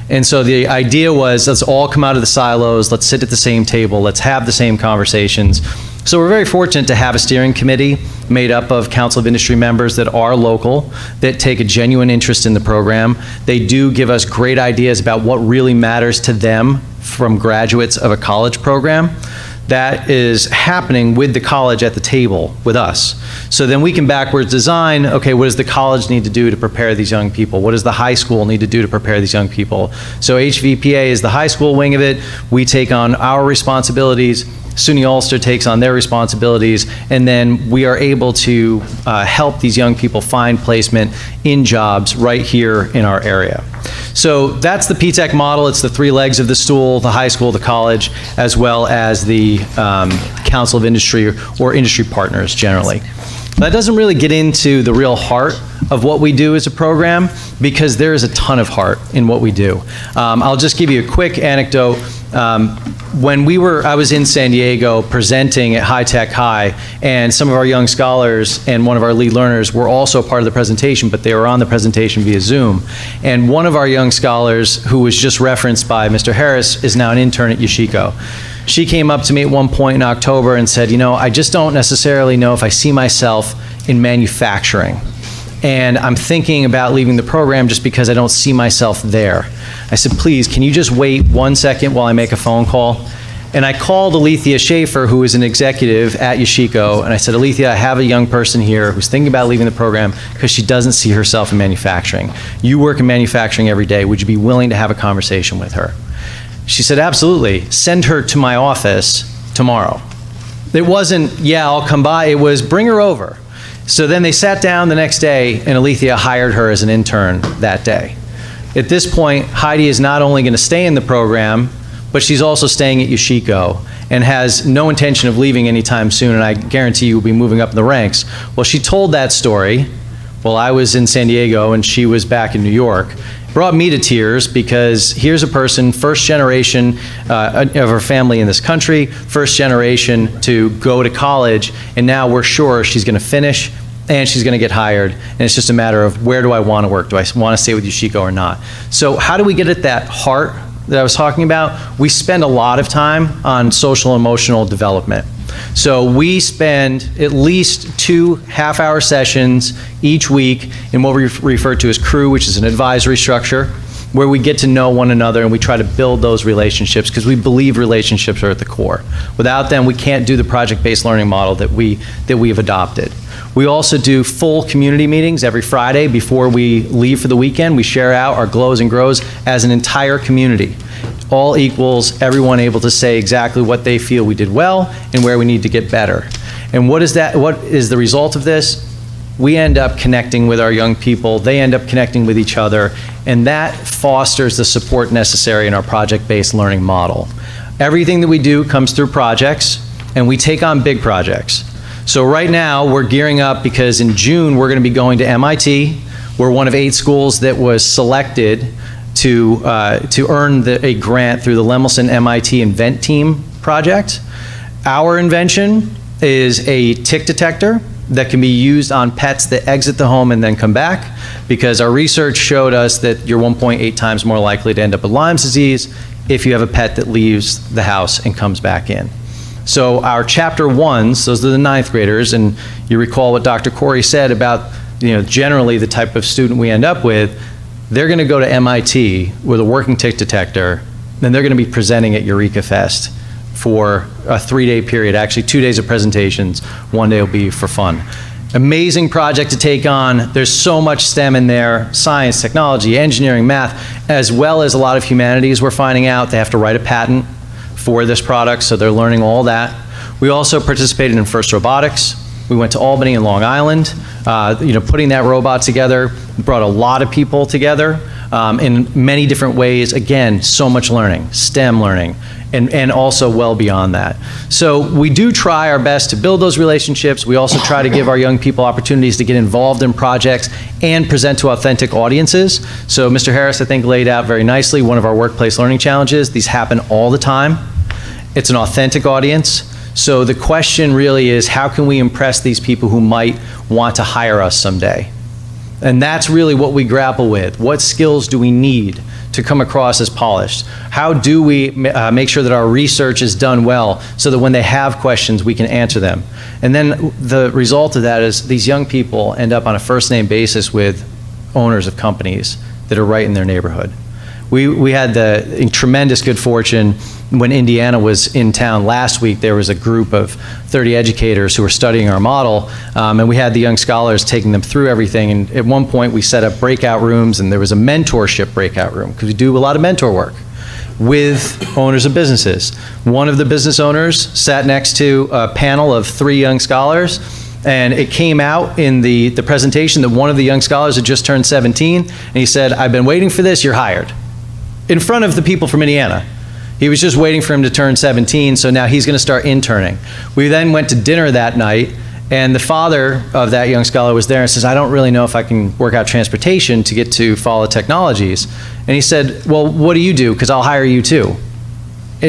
And so the idea was, let's all come out of the silos, let's sit at the same table, let's have the same conversations. So we're very fortunate to have a steering committee made up of Council of Industry members that are local, that take a genuine interest in the program. They do give us great ideas about what really matters to them from graduates of a college program. That is happening with the college at the table with us. So then we can backwards design, okay, what does the college need to do to prepare these young people? What does the high school need to do to prepare these young people? So HVPA is the high school wing of it. We take on our responsibilities. SUNY Ulster takes on their responsibilities, and then we are able to help these young people find placement in jobs right here in our area. So that's the P-TECH model. It's the three legs of the stool: the high school, the college, as well as the Council of Industry or industry partners generally. That doesn't really get into the real heart of what we do as a program, because there is a ton of heart in what we do. I'll just give you a quick anecdote. When I was in San Diego presenting at High Tech High, and some of our young scholars and one of our lead learners were also part of the presentation, but they were on the presentation via Zoom. And one of our young scholars, who was just referenced by Mr. Harris, is now an intern at Yoshiko. She came up to me at one point in October and said, I just don't necessarily know if I see myself in manufacturing. And I'm thinking about leaving the program just because I don't see myself there. I said, please, can you just wait 1 second while I make a phone call? And I called Alethea Schaefer, who is an executive at Yoshiko, and I said, Alethea, I have a young person here who's thinking about leaving the program because she doesn't see herself in manufacturing. You work in manufacturing every day. Would you be willing to have a conversation with her? She said, absolutely. Send her to my office tomorrow. It wasn't, yeah, I'll come by. It was, bring her over. So then they sat down the next day, and Alethea hired her as an intern that day. At this point, Heidi is not only going to stay in the program, but she's also staying at Yoshiko and has no intention of leaving anytime soon, and I guarantee you will be moving up in the ranks. Well, she told that story while I was in San Diego and she was back in New York. Brought me to tears, because here's a person, first generation of her family in this country, first generation to go to college, and now we're sure she's going to finish and she's going to get hired, and it's just a matter of, where do I want to work? Do I want to stay with Yoshiko or not? So how do we get at that heart that I was talking about? We spend a lot of time on social emotional development. So we spend at least 2 half-hour sessions each week in what we refer to as CREW, which is an advisory structure, where we get to know one another and we try to build those relationships, because we believe relationships are at the core. Without them, we can't do the project-based learning model that we've adopted. We also do full community meetings every Friday before we leave for the weekend. We share out our glows and grows as an entire community. All equals, everyone able to say exactly what they feel we did well and where we need to get better. And what is the result of this? We end up connecting with our young people, they end up connecting with each other, and that fosters the support necessary in our project-based learning model. Everything that we do comes through projects, and we take on big projects. So right now, we're gearing up because in June, we're going to be going to MIT. We're one of 8 schools that was selected to earn a grant through the Lemelson MIT Invent Team project. Our invention is a tick detector that can be used on pets that exit the home and then come back, because our research showed us that you're 1.8 times more likely to end up with Lyme's disease if you have a pet that leaves the house and comes back in. So our chapter 1s, those are the 9th graders, and you recall what Dr. Corey said about, generally the type of student we end up with. They're going to go to MIT with a working tick detector, and they're going to be presenting at Eureka Fest for a 3-day period, actually 2 days of presentations, 1 day will be for fun. Amazing project to take on. There's so much STEM in there: science, technology, engineering, math, as well as a lot of humanities. We're finding out they have to write a patent for this product, so they're learning all that. We also participated in First Robotics. We went to Albany and Long Island. Putting that robot together brought a lot of people together in many different ways. Again, so much learning, STEM learning, and also well beyond that. So we do try our best to build those relationships. We also try to give our young people opportunities to get involved in projects and present to authentic audiences. So Mr. Harris, I think, laid out very nicely one of our workplace learning challenges. These happen all the time. It's an authentic audience. So the question really is, how can we impress these people who might want to hire us someday? And that's really what we grapple with. What skills do we need to come across as polished? How do we make sure that our research is done well so that when they have questions, we can answer them? And then the result of that is these young people end up on a first-name basis with owners of companies that are right in their neighborhood. We had the tremendous good fortune when Indiana was in town last week. There was a group of 30 educators who were studying our model, and we had the young scholars taking them through everything. And at one point, we set up breakout rooms, and there was a mentorship breakout room, because we do a lot of mentor work. with owners of businesses. One of the business owners sat next to a panel of 3 young scholars, and it came out in the presentation that one of the young scholars had just turned 17, and he said, "I've been waiting for this, you're hired." In front of the people from Indiana. He was just waiting for him to turn 17, so now he's going to start interning. We then went to dinner that night, and the father of that young scholar was there and says, "I don't really know if I can work out transportation to get to Follow Technologies." And he said, "Well, what do you do? Because I'll hire you too." I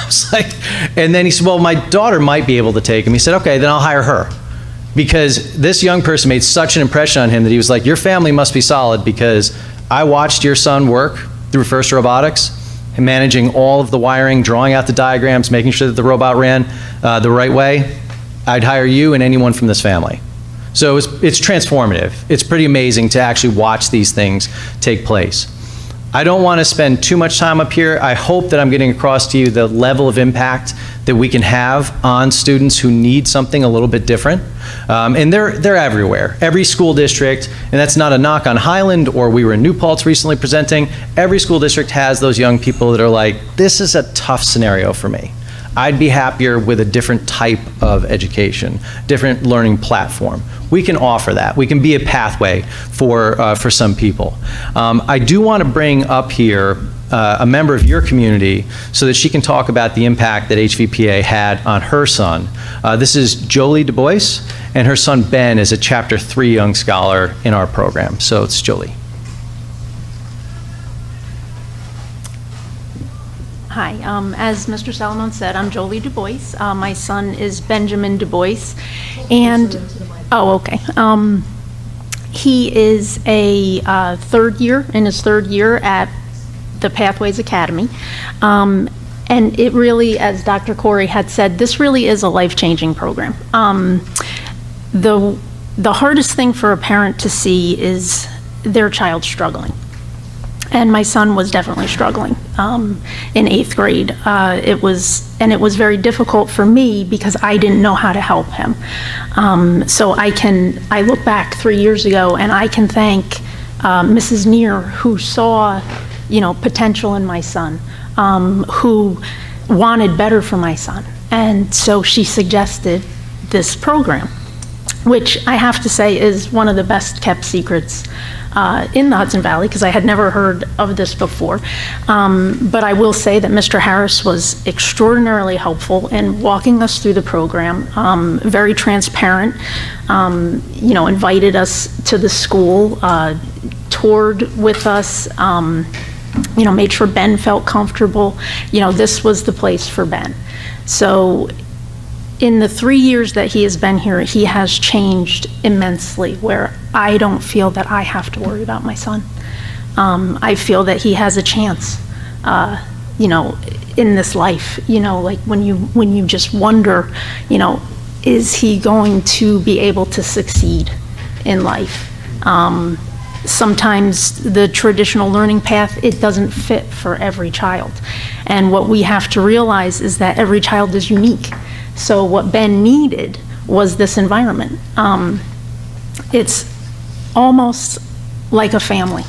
was like, and then he said, "Well, my daughter might be able to take him." He said, "Okay, then I'll hire her." Because this young person made such an impression on him that he was like, "Your family must be solid because I watched your son work through First Robotics, managing all of the wiring, drawing out the diagrams, making sure that the robot ran the right way. I'd hire you and anyone from this family." So it's transformative. It's pretty amazing to actually watch these things take place. I don't want to spend too much time up here. I hope that I'm getting across to you the level of impact that we can have on students who need something a little bit different. And they're everywhere. Every school district, and that's not a knock on Highland, or we were in New Paltz recently presenting, every school district has those young people that are like, "This is a tough scenario for me. I'd be happier with a different type of education, different learning platform." We can offer that. We can be a pathway for some people. I do want to bring up here a member of your community so that she can talk about the impact that HVPA had on her son. This is Jolie Du Bois, and her son Ben is a Chapter 3 young scholar in our program. So it's Jolie.
Hi, as Mr. Salomon said, I'm Jolie Du Bois. My son is Benjamin Du Bois, and, oh, okay. He is in his third year at the Pathways Academy. And it really, as Dr. Corey had said, this really is a life-changing program. The hardest thing for a parent to see is their child struggling. And my son was definitely struggling in 8th grade. It was very difficult for me because I didn't know how to help him. So I look back 3 years ago and I can thank Mrs. Neer, who saw, potential in my son, who wanted better for my son. And so she suggested this program, which I have to say is one of the best kept secrets in the Hudson Valley, because I had never heard of this before. But I will say that Mr. Harris was extraordinarily helpful in walking us through the program, very transparent, invited us to the school, toured with us, made sure Ben felt comfortable. This was the place for Ben. So in the 3 years that he has been here, he has changed immensely, where I don't feel that I have to worry about my son. I feel that he has a chance, in this life, like when you just wonder, is he going to be able to succeed in life? Sometimes the traditional learning path, it doesn't fit for every child. And what we have to realize is that every child is unique. So what Ben needed was this environment. It's almost like a family.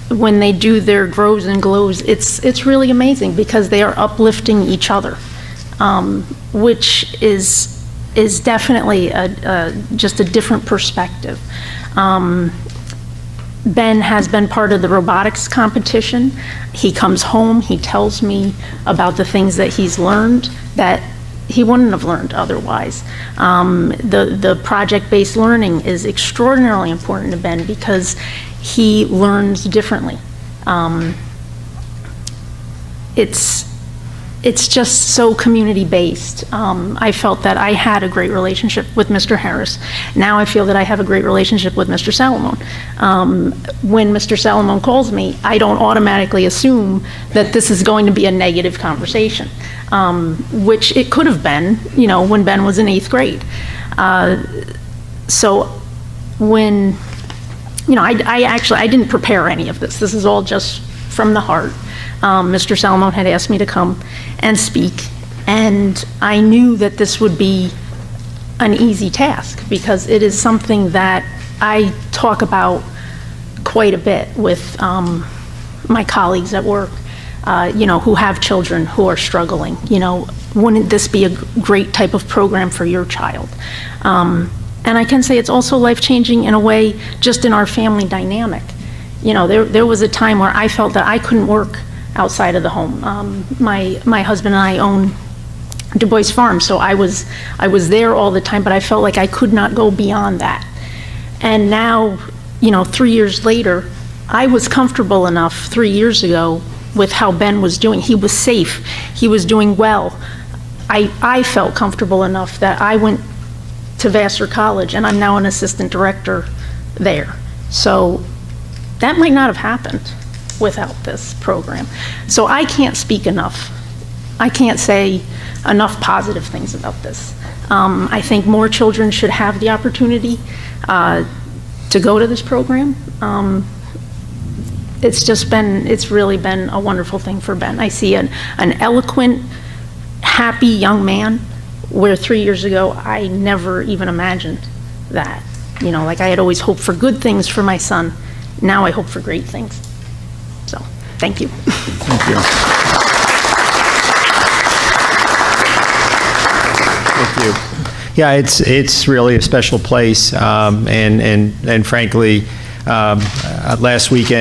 When they do their grows and glows, it's really amazing because they are uplifting each other, which is definitely just a different perspective. Ben has been part of the robotics competition. He comes home, he tells me about the things that he's learned that he wouldn't have learned otherwise. The project-based learning is extraordinarily important to Ben because he learns differently. It's just so community-based. I felt that I had a great relationship with Mr. Harris. Now I feel that I have a great relationship with Mr. Salomon. When Mr. Salomon calls me, I don't automatically assume that this is going to be a negative conversation, which it could have been, when Ben was in 8th grade. So when, I didn't prepare any of this. This is all just from the heart. Mr. Salomon had asked me to come and speak, and I knew that this would be an easy task because it is something that I talk about quite a bit with my colleagues at work, who have children who are struggling. Wouldn't this be a great type of program for your child? And I can say it's also life-changing in a way, just in our family dynamic. There was a time where I felt that I couldn't work outside of the home. My husband and I own Du Bois Farm, so I was there all the time, but I felt like I could not go beyond that. And now, 3 years later, I was comfortable enough 3 years ago with how Ben was doing. He was safe. He was doing well. I felt comfortable enough that I went to Vassar College, and I'm now an assistant director there. So that might not have happened without this program. So I can't speak enough. I can't say enough positive things about this. I think more children should have the opportunity to go to this program. It's really been a wonderful thing for Ben. I see an eloquent, happy young man, where 3 years ago I never even imagined that. Like I had always hoped for good things for my son. Now I hope for great things. So, thank you.
Thank you.
Thank you. Yeah, it's really a special place, and frankly, last week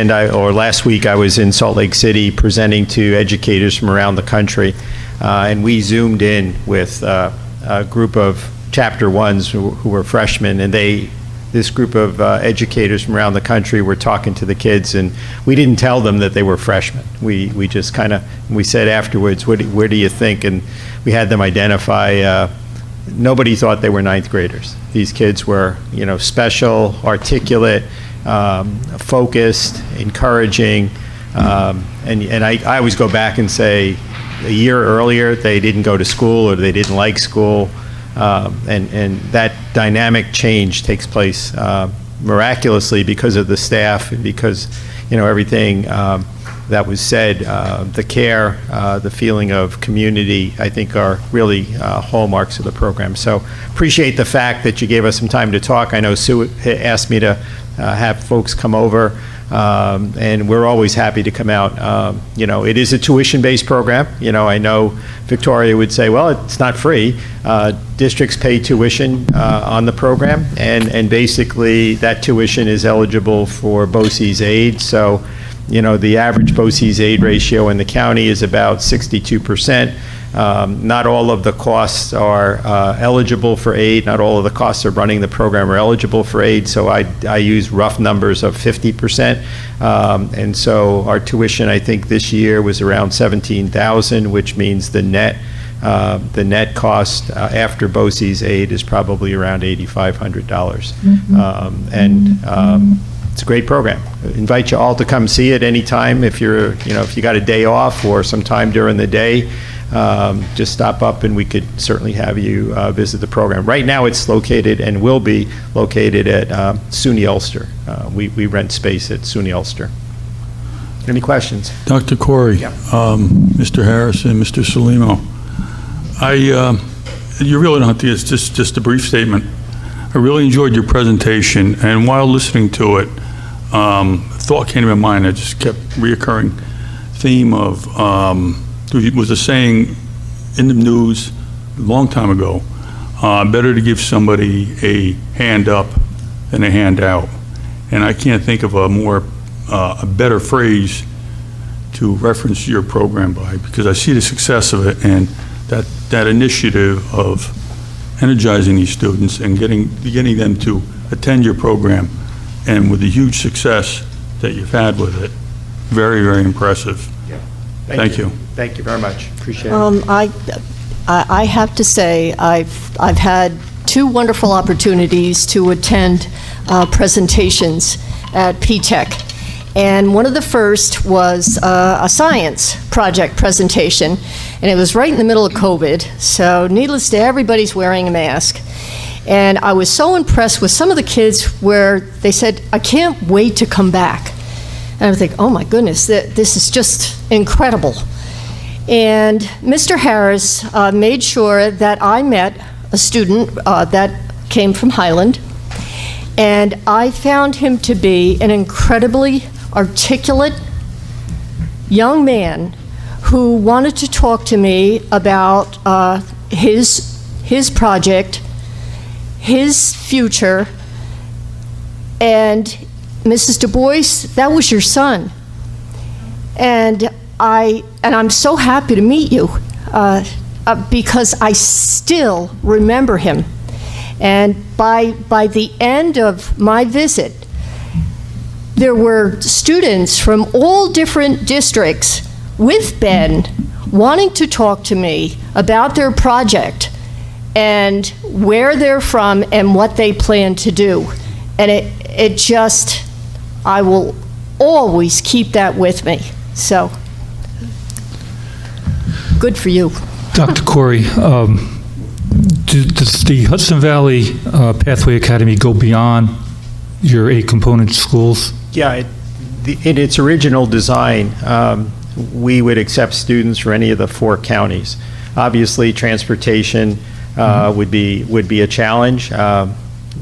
I was in Salt Lake City presenting to educators from around the country, and we zoomed in with a group of Chapter 1s who were freshmen, and this group of educators from around the country were talking to the kids, and we didn't tell them that they were freshmen. We just we said afterwards, where do you think? And we had them identify. Nobody thought they were ninth graders. These kids were, special, articulate, focused, encouraging, and I always go back and say, a year earlier they didn't go to school or they didn't like school, and that dynamic change takes place miraculously because of the staff and because everything that was said. The care, the feeling of community, I think are really hallmarks of the program. So appreciate the fact that you gave us some time to talk. I know Sue asked me to have folks come over, and we're always happy to come out. It is a tuition-based program. I know Victoria would say, well, it's not free. Districts pay tuition on the program, and basically that tuition is eligible for BOCES aid. So the average BOCES aid ratio in the county is about 62%. Not all of the costs are eligible for aid. Not all of the costs of running the program are eligible for aid. So I use rough numbers of 50%. And so our tuition, I think this year was around $17,000, which means the net cost after BOCES aid is probably around $8,500. It's a great program. I invite you all to come see it anytime. If if you got a day off or some time during the day, just stop up and we could certainly have you visit the program. Right now it's located and will be located at SUNY Ulster. We rent space at SUNY Ulster. Any questions?
Dr. Corey,
Yeah.
Mr. Harris, and Mr. Salimo, you really don't have to, it's just a brief statement. I really enjoyed your presentation, and while listening to it, a thought came to my mind that just kept reoccurring theme of, there was a saying in the news a long time ago, better to give somebody a hand up than a hand out. And I can't think of a better phrase to reference your program by, because I see the success of it and that initiative of energizing these students and getting them to attend your program, and with the huge success that you've had with it, very, very impressive.
Yeah.
Thank you.
Thank you very much. Appreciate it.
I have to say, I've had two wonderful opportunities to attend presentations at P-TECH. And one of the first was a science project presentation, and it was right in the middle of COVID, so needless to say, everybody's wearing a mask. And I was so impressed with some of the kids where they said, I can't wait to come back. And I think, oh my goodness, this is just incredible. And Mr. Harris made sure that I met a student that came from Highland, and I found him to be an incredibly articulate, young man who wanted to talk to me about his project, his future, and Mrs. Du Bois, that was your son. And I'm so happy to meet you because I still remember him. And by the end of my visit, there were students from all different districts with Ben wanting to talk to me about their project and where they're from and what they plan to do. And it just, I will always keep that with me. So, good for you.
Dr. Corey, does the Hudson Valley Pathway Academy go beyond your 8 component schools?
Yeah, in its original design, we would accept students from any of the 4 counties. Obviously, transportation would be a challenge.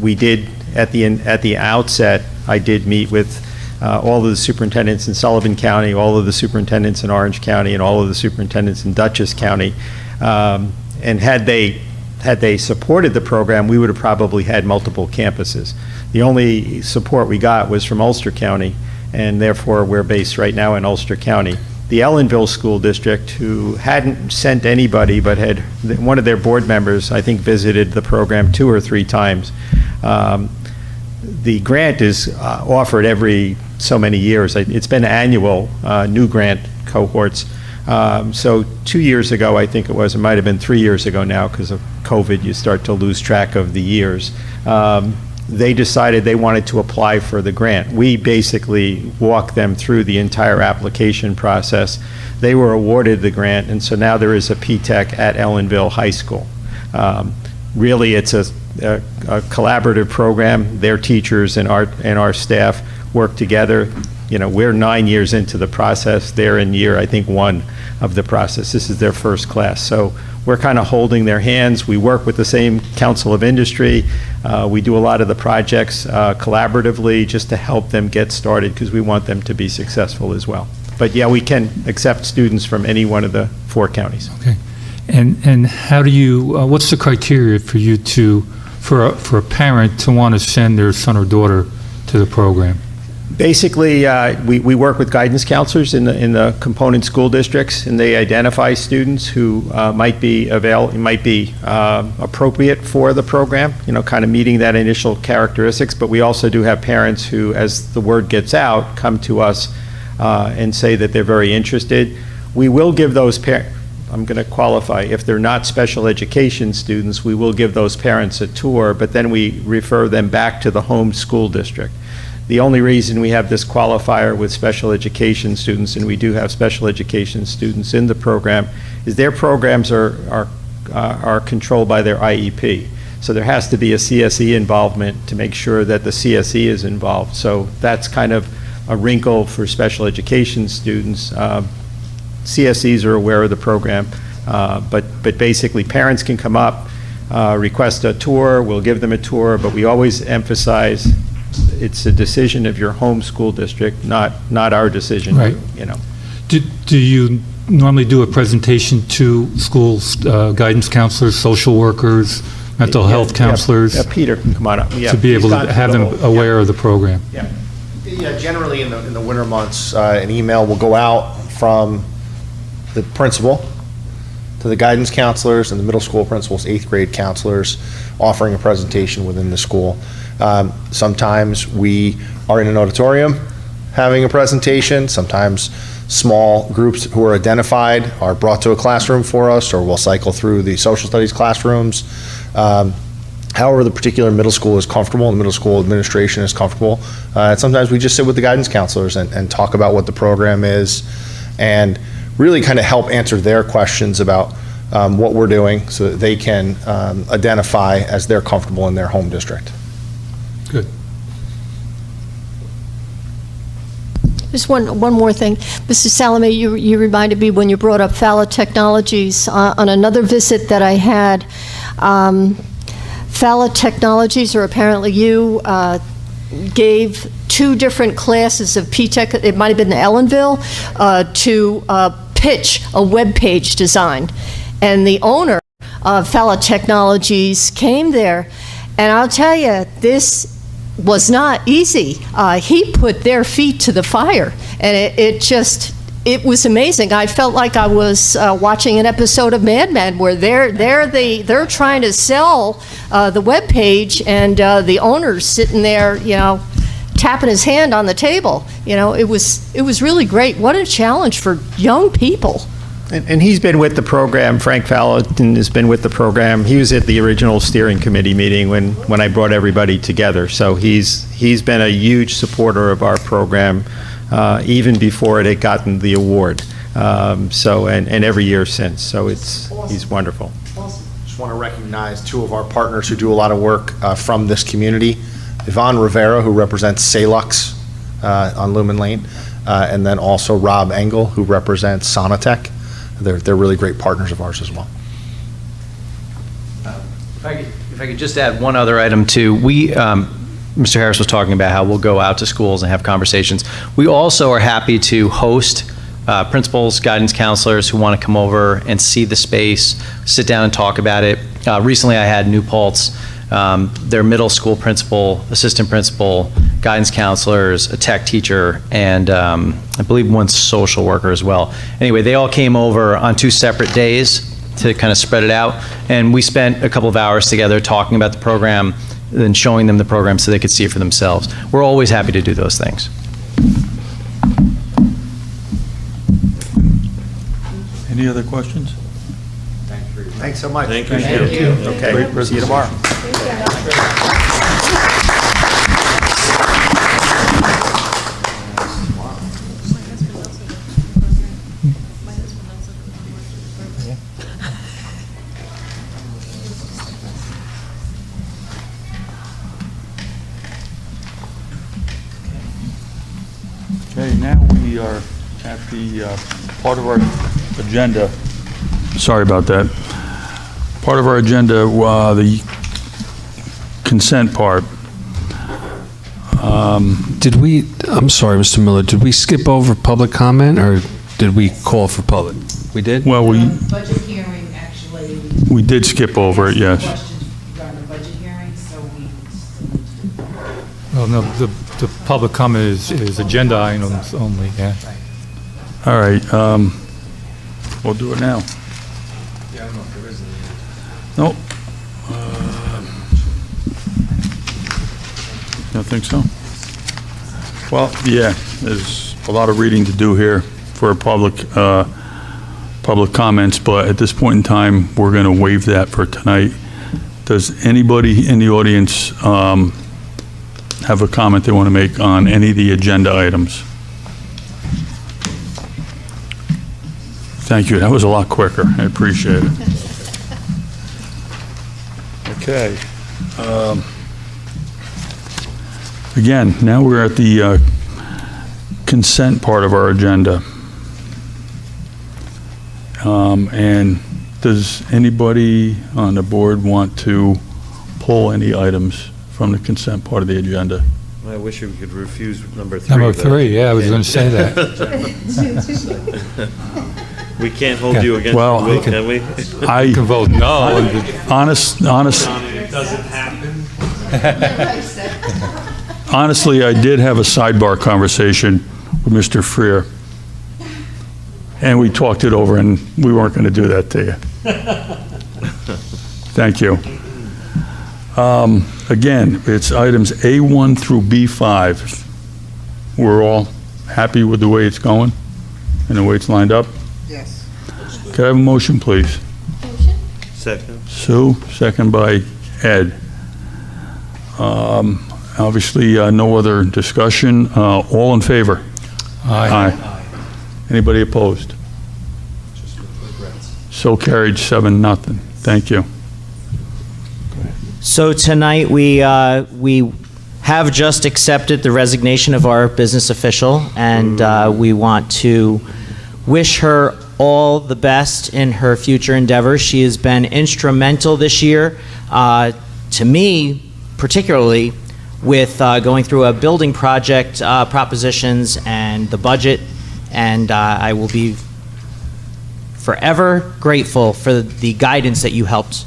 We did at the outset. I did meet with all of the superintendents in Sullivan County, all of the superintendents in Orange County, and all of the superintendents in Dutchess County. And had they supported the program, we would have probably had multiple campuses. The only support we got was from Ulster County, and therefore we're based right now in Ulster County. The Ellenville School District, who hadn't sent anybody but had one of their board members, I think, visited the program 2 or 3 times. The grant is offered every so many years. It's been annual, new grant cohorts. So 2 years ago, I think it might have been 3 years ago now, because of COVID, you start to lose track of the years. They decided they wanted to apply for the grant. We basically walked them through the entire application process. They were awarded the grant, and so now there is a PTEC at Ellenville High School. Really, it's a collaborative program. Their teachers and our staff work together. You know, we're 9 years into the process. They're in year, I think, 1 of the process. This is their first class. So we're kind of holding their hands. We work with the same Council of Industry. We do a lot of the projects collaboratively just to help them get started, because we want them to be successful as well. But yeah, we can accept students from any one of the 4 counties.
Okay. And how do you, what's the criteria for you for a parent to want to send their son or daughter to the program?
Basically, we work with guidance counselors in the component school districts, and they identify students who might be appropriate for the program, you know, kind of meeting that initial characteristics. But we also do have parents who, as the word gets out, come to us and say that they're very interested. We will give those parents, I'm going to qualify, if they're not special education students, we will give those parents a tour, but then we refer them back to the home school district. The only reason we have this qualifier with special education students, and we do have special education students in the program, is their programs are controlled by their IEP. So there has to be a CSE involvement to make sure that the CSE is involved. So that's kind of a wrinkle for special education students. CSEs are aware of the program, but basically parents can come up, request a tour, we'll give them a tour, but we always emphasize it's a decision of your home school district, not our decision.
Right.
You know.
Do you normally do a presentation to schools, guidance counselors, social workers, mental health counselors?
Yeah, Peter can come on up. Yeah,
to be able to have them aware of the program?
Yeah, generally in the winter months, an email will go out from the principal to the guidance counselors and the middle school principals, 8th grade counselors, offering a presentation within the school. Sometimes we are in an auditorium having a presentation. Sometimes small groups who are identified are brought to a classroom for us, or we'll cycle through the social studies classrooms. However the particular middle school is comfortable, and the middle school administration is comfortable. And sometimes we just sit with the guidance counselors and talk about what the program is, and really kind of help answer their questions about what we're doing, so that they can identify as they're comfortable in their home district.
Good.
Just one more thing. Mrs. Salome, you reminded me when you brought up Fala Technologies on another visit that I had. Fala Technologies, or apparently you, gave 2 different classes of P-Tech, it might have been Ellenville, to pitch a web page design. And the owner of Fella Technologies came there, and I'll tell you, this was not easy. He put their feet to the fire, and it was amazing. I felt like I was watching an episode of Mad Men, where they're trying to sell the web page, and the owner's sitting there, tapping his hand on the table. It was really great. What a challenge for young people.
And he's been with the program. Frank Valentin has been with the program. He was at the original steering committee meeting when I brought everybody together. So he's been a huge supporter of our program, even before it had gotten the award. And every year since. So he's wonderful.
Just want to recognize 2 of our partners who do a lot of work from this community. Yvonne Rivera, who represents Salux on Lumen Lane, and then also Rob Engel, who represents Sonatech. They're really great partners of ours as well.
If I could just add one other item too. Mr. Harris was talking about how we'll go out to schools and have conversations. We also are happy to host principals, guidance counselors who want to come over and see the space, sit down and talk about it. Recently I had New Paltz, their middle school principal, assistant principal, guidance counselors, a tech teacher, and I believe 1 social worker as well. Anyway, they all came over on 2 separate days to kind of spread it out, and we spent a couple of hours together talking about the program, then showing them the program so they could see it for themselves. We're always happy to do those things.
Any other questions?
Thanks so much.
Thank you.
Okay, see you tomorrow.
Okay, now we are at the part of our agenda. Sorry about that. Part of our agenda, the consent part.
I'm sorry, Mr. Miller, did we skip over public comment, or did we call for public? We did?
Well,
Budget hearing, actually.
we did skip over it, yes.
Questions regarding the budget hearing, so we still need to do that.
Well, no, the public comment is agenda items only, yeah.
All right, we'll do it now.
Yeah, I don't know if there is any.
Nope. You don't think so? Well, yeah, there's a lot of reading to do here for public comments, but at this point in time, we're going to waive that for tonight. Does anybody in the audience have a comment they want to make on any of the agenda items? Thank you. That was a lot quicker. I appreciate it. Okay. Again, now we're at the consent part of our agenda. And does anybody on the board want to pull any items from the consent part of the agenda?
I wish we could refuse number 3.
Number 3, yeah, I was going to say that.
We can't hold you against
Well,
your will, can we?
I
can vote no.
It doesn't happen.
Honestly, I did have a sidebar conversation with Mr. Freer, and we talked it over, and we weren't going to do that to you. Thank you. Again, it's items A1 through B5. We're all happy with the way it's going and the way it's lined up?
Yes.
Could I have a motion, please?
Motion?
Second.
Sue, second by Ed. Obviously, no other discussion. All in favor? Aye. Anybody opposed? So carried, 7-0. Thank you.
So tonight, we have just accepted the resignation of our business official, and we want to wish her all the best in her future endeavors. She has been instrumental this year, to me particularly, with going through a building project propositions and the budget, and I will be forever grateful for the guidance that you helped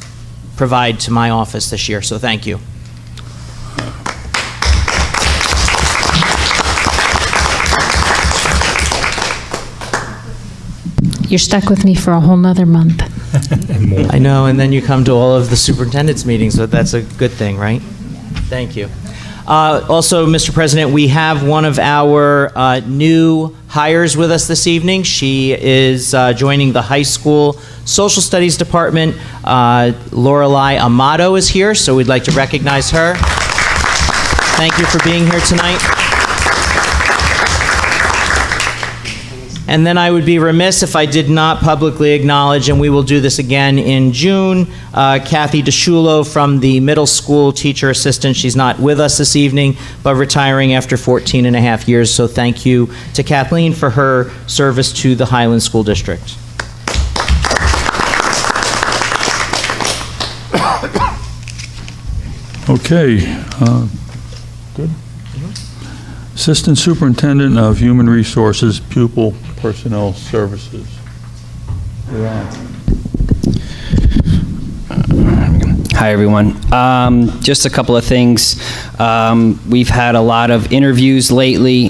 provide to my office this year, so thank you.
You're stuck with me for a whole nother month.
I know, and then you come to all of the superintendent's meetings, but that's a good thing, right? Thank you. Also, Mr. President, we have one of our new hires with us this evening. She is joining the high school social studies department. Lorelei Amato is here, so we'd like to recognize her. Thank you for being here tonight. And then I would be remiss if I did not publicly acknowledge, and we will do this again in June, Kathy DeShulo from the middle school teacher assistant. She's not with us this evening, but retiring after 14 and a half years. So thank you to Kathleen for her service to the Highland School District.
Okay. Good. Assistant Superintendent of Human Resources, Pupil Personnel Services. You're on.
Hi, everyone. Just a couple of things. We've had a lot of interviews lately,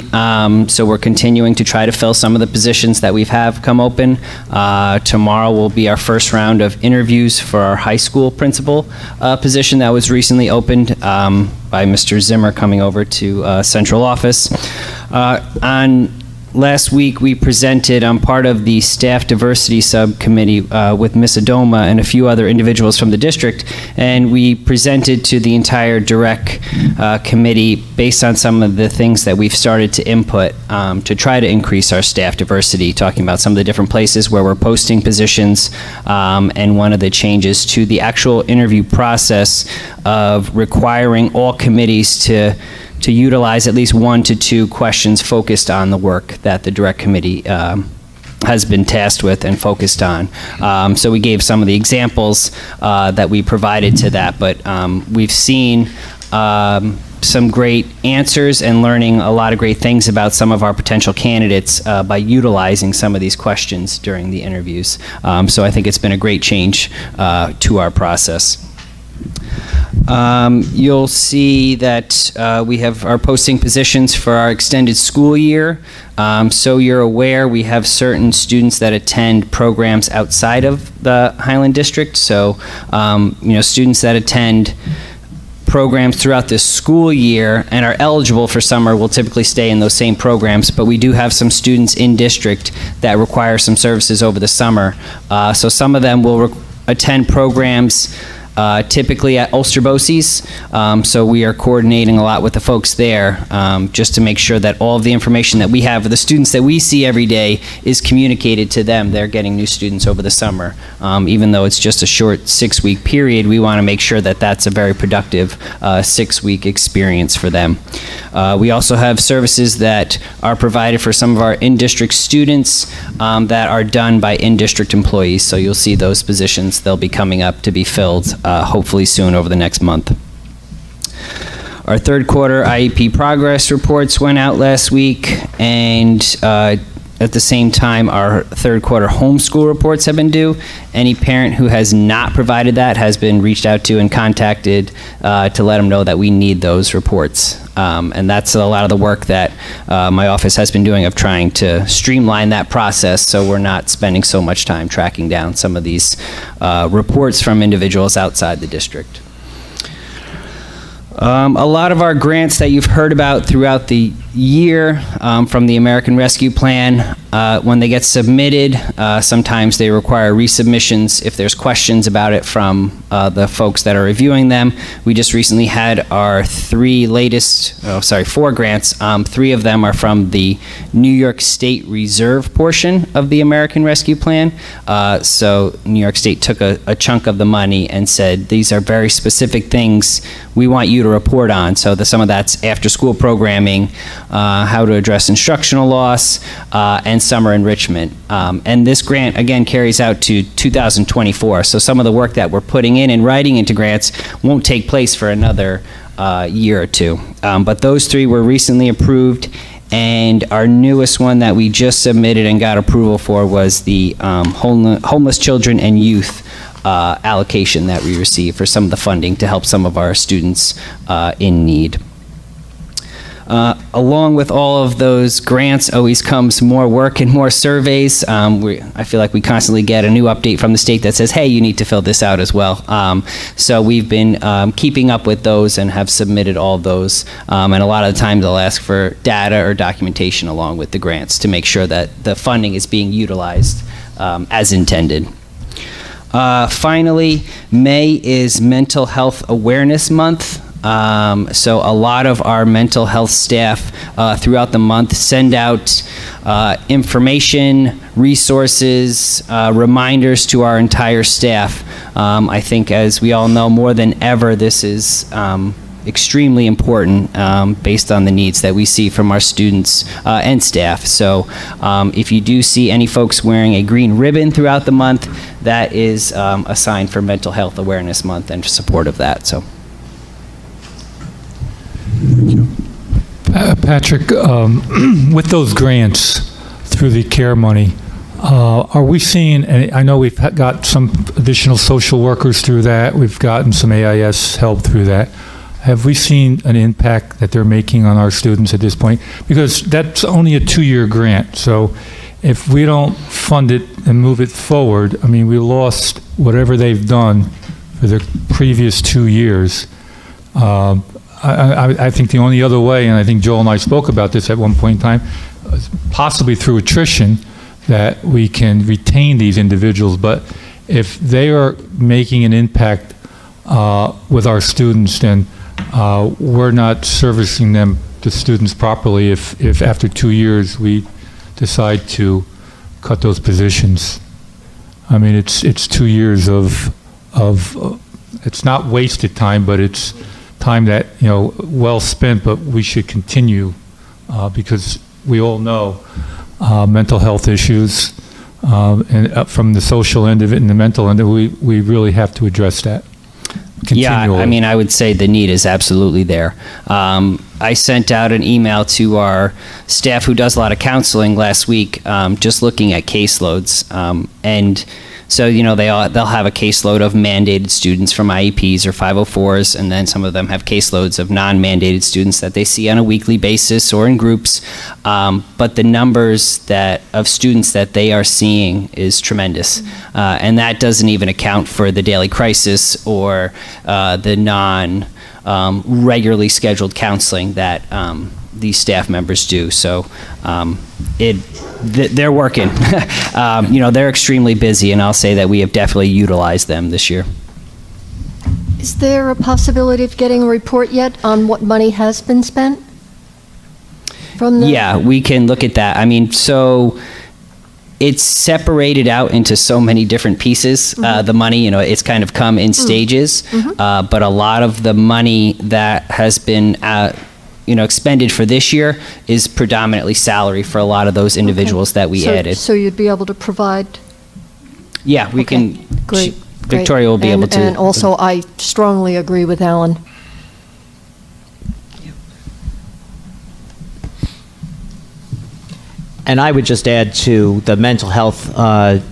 so we're continuing to try to fill some of the positions that we've come open. Tomorrow will be our first round of interviews for our high school principal position that was recently opened by Mr. Zimmer coming over to central office. Last week, we presented, I'm part of the Staff Diversity Subcommittee with Ms. Adoma and a few other individuals from the district, and we presented to the entire direct committee based on some of the things that we've started to input to try to increase our staff diversity, talking about some of the different places where we're posting positions, and one of the changes to the actual interview process of requiring all committees to utilize at least 1 to 2 questions focused on the work that the direct committee has been tasked with and focused on. So we gave some of the examples that we provided to that, but we've seen some great answers and learning a lot of great things about some of our potential candidates by utilizing some of these questions during the interviews. So I think it's been a great change to our process. You'll see that we are posting positions for our extended school year. So you're aware, we have certain students that attend programs outside of the Highland District. So, students that attend programs throughout the school year and are eligible for summer will typically stay in those same programs, but we do have some students in district that require some services over the summer. So some of them will attend programs typically at Ulster BOCES, so we are coordinating a lot with the folks there just to make sure that all of the information that we have for the students that we see every day is communicated to them. They're getting new students over the summer. Even though it's just a short 6-week period, we want to make sure that that's a very productive 6-week experience for them. We also have services that are provided for some of our in-district students that are done by in-district employees, so you'll see those positions. They'll be coming up to be filled hopefully soon over the next month. Our third quarter IEP progress reports went out last week, and at the same time, our third quarter homeschool reports have been due. Any parent who has not provided that has been reached out to and contacted to let them know that we need those reports. And that's a lot of the work that my office has been doing of trying to streamline that process so we're not spending so much time tracking down some of these reports from individuals outside the district. A lot of our grants that you've heard about throughout the year from the American Rescue Plan, when they get submitted, sometimes they require resubmissions if there's questions about it from the folks that are reviewing them. We just recently had our 4 grants. 3 of them are from the New York State Reserve portion of the American Rescue Plan. So New York State took a chunk of the money and said, these are very specific things we want you to report on. So some of that's after-school programming, how to address instructional loss, and summer enrichment. And this grant, again, carries out to 2024. So some of the work that we're putting in and writing into grants won't take place for another year or two. But those three were recently approved, and our newest one that we just submitted and got approval for was the homeless children and youth allocation that we received for some of the funding to help some of our students in need. Along with all of those grants always comes more work and more surveys. I feel like we constantly get a new update from the state that says, hey, you need to fill this out as well. So we've been keeping up with those and have submitted all those. And a lot of the times they'll ask for data or documentation along with the grants to make sure that the funding is being utilized as intended. Finally, May is Mental Health Awareness Month. So a lot of our mental health staff throughout the month send out information, resources, reminders to our entire staff. I think, as we all know, more than ever, this is extremely important based on the needs that we see from our students and staff. So if you do see any folks wearing a green ribbon throughout the month, that is a sign for Mental Health Awareness Month and support of that. So.
Patrick, with those grants through the CARE money, are we seeing, and I know we've got some additional social workers through that, we've gotten some AIS help through that. Have we seen an impact that they're making on our students at this point? Because that's only a 2-year grant, so if we don't fund it and move it forward, I mean, we lost whatever they've done for the previous 2 years. I think the only other way, and I think Joel and I spoke about this at one point in time, possibly through attrition, that we can retain these individuals. But if they are making an impact with our students, then we're not servicing them, the students, properly if after 2 years we decide to cut those positions. I mean, it's 2 years of it's not wasted time, but it's time that, well spent, but we should continue because we all know mental health issues and from the social end of it and the mental end of it, we really have to address that continually.
Yeah, I mean, I would say the need is absolutely there. I sent out an email to our staff who does a lot of counseling last week, just looking at caseloads, and so, they'll have a caseload of mandated students from IEPs or 504s, and then some of them have caseloads of non-mandated students that they see on a weekly basis or in groups. But the numbers of students that they are seeing is tremendous. And that doesn't even account for the daily crisis or the non-regularly scheduled counseling that these staff members do. So they're working. They're extremely busy, and I'll say that we have definitely utilized them this year.
Is there a possibility of getting a report yet on what money has been spent?
Yeah, we can look at that. I mean, so it's separated out into so many different pieces. The money, it's kind of come in stages, but a lot of the money that has been expended for this year is predominantly salary for a lot of those individuals that we added.
So you'd be able to provide?
Yeah, we can.
Great.
Victoria will be able to.
And also, I strongly agree with Alan.
And I would just add to the mental health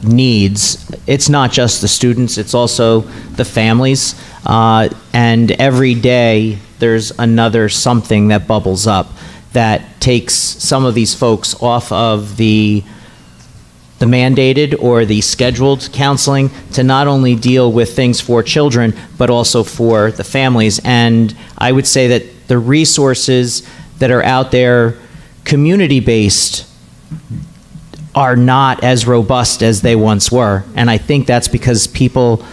needs, it's not just the students, it's also the families. And every day, there's another something that bubbles up that takes some of these folks off of the mandated or the scheduled counseling to not only deal with things for children, but also for the families. And I would say that the resources that are out there, community-based, are not as robust as they once were. And I think that's because people,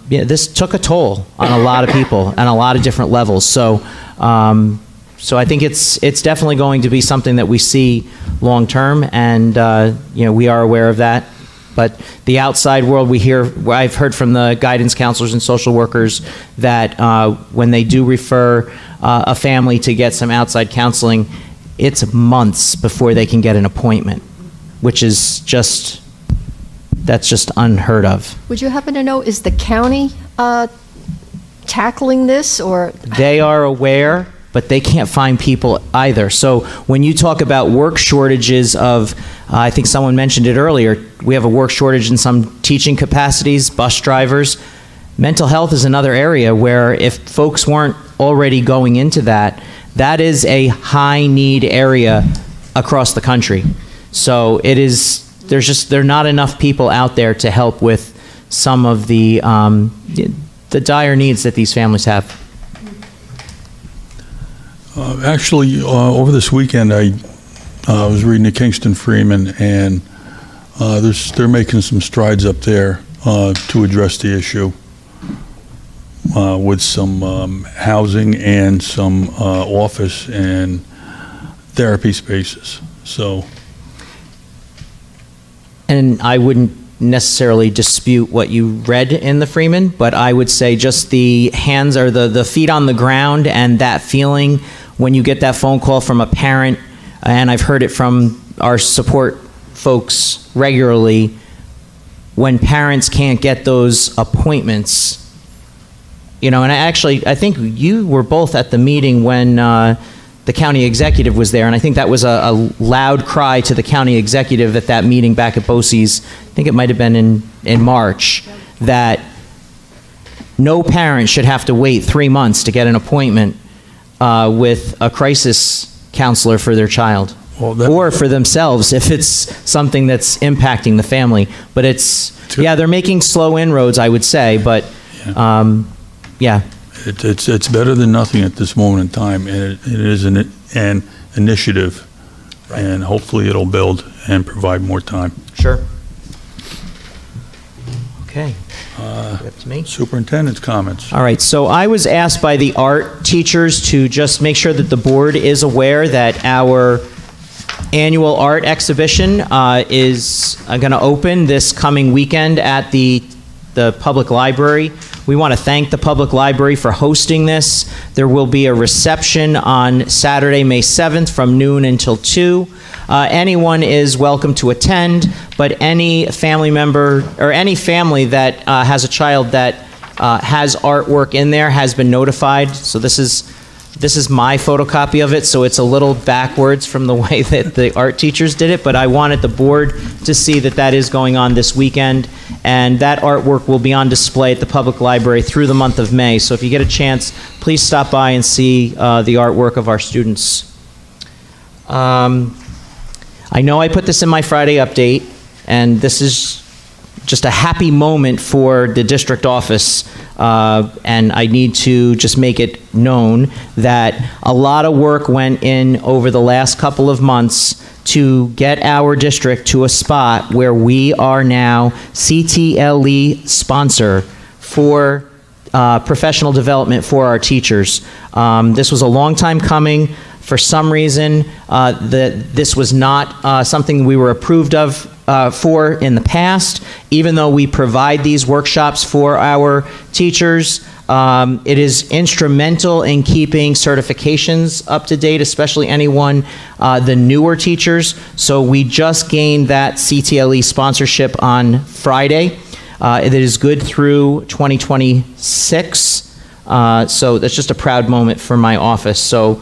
this took a toll on a lot of people on a lot of different levels. So I think it's definitely going to be something that we see long term, and we are aware of that. But the outside world, I've heard from the guidance counselors and social workers that when they do refer a family to get some outside counseling, it's months before they can get an appointment, which is that's just unheard of.
Would you happen to know, is the county tackling this, or?
They are aware, but they can't find people either. So when you talk about work shortages of, I think someone mentioned it earlier, we have a work shortage in some teaching capacities, bus drivers. Mental health is another area where if folks weren't already going into that, that is a high need area across the country. So it is, there are not enough people out there to help with some of the dire needs that these families have.
Actually, over this weekend, I was reading the Kingston Freeman, and they're making some strides up there to address the issue with some housing and some office and therapy spaces. So,
and I wouldn't necessarily dispute what you read in the Freeman, but I would say just the hands or the feet on the ground and that feeling when you get that phone call from a parent, and I've heard it from our support folks regularly, when parents can't get those appointments, you know, and I think you were both at the meeting when the county executive was there, and I think that was a loud cry to the county executive at that meeting back at BOCES. I think it might have been in March, that no parent should have to wait 3 months to get an appointment with a crisis counselor for their child, or for themselves if it's something that's impacting the family. But they're making slow inroads, I would say, but yeah.
It's better than nothing at this moment in time, and it is an initiative, and hopefully it'll build and provide more time.
Sure. Okay. Up to me.
Superintendent's comments.
All right, so I was asked by the art teachers to just make sure that the board is aware that our annual art exhibition is going to open this coming weekend at the public library. We want to thank the public library for hosting this. There will be a reception on Saturday, May 7th from noon until 2. Anyone is welcome to attend, but any family member or any family that has a child that has artwork in there has been notified. So this is my photocopy of it, so it's a little backwards from the way that the art teachers did it, but I wanted the board to see that that is going on this weekend, and that artwork will be on display at the public library through the month of May. So if you get a chance, please stop by and see the artwork of our students. I know I put this in my Friday update, and this is just a happy moment for the district office, and I need to just make it known that a lot of work went in over the last couple of months to get our district to a spot where we are now CTLE sponsor for professional development for our teachers. This was a long time coming. For some reason, this was not something we were approved of for in the past. Even though we provide these workshops for our teachers, it is instrumental in keeping certifications up to date, especially anyone, the newer teachers. So we just gained that CTLE sponsorship on Friday. It is good through 2026. So that's just a proud moment for my office. So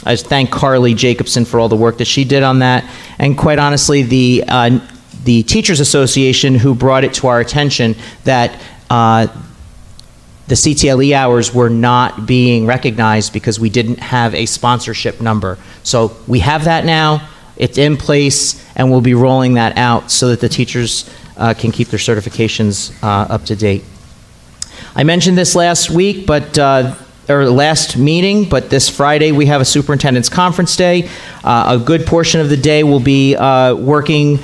I just thank Carly Jacobson for all the work that she did on that, and quite honestly, the Teachers Association who brought it to our attention that the CTLE hours were not being recognized because we didn't have a sponsorship number. So we have that now, it's in place, and we'll be rolling that out so that the teachers can keep their certifications up to date. I mentioned this last week, or last meeting, but this Friday we have a superintendent's conference day. A good portion of the day will be working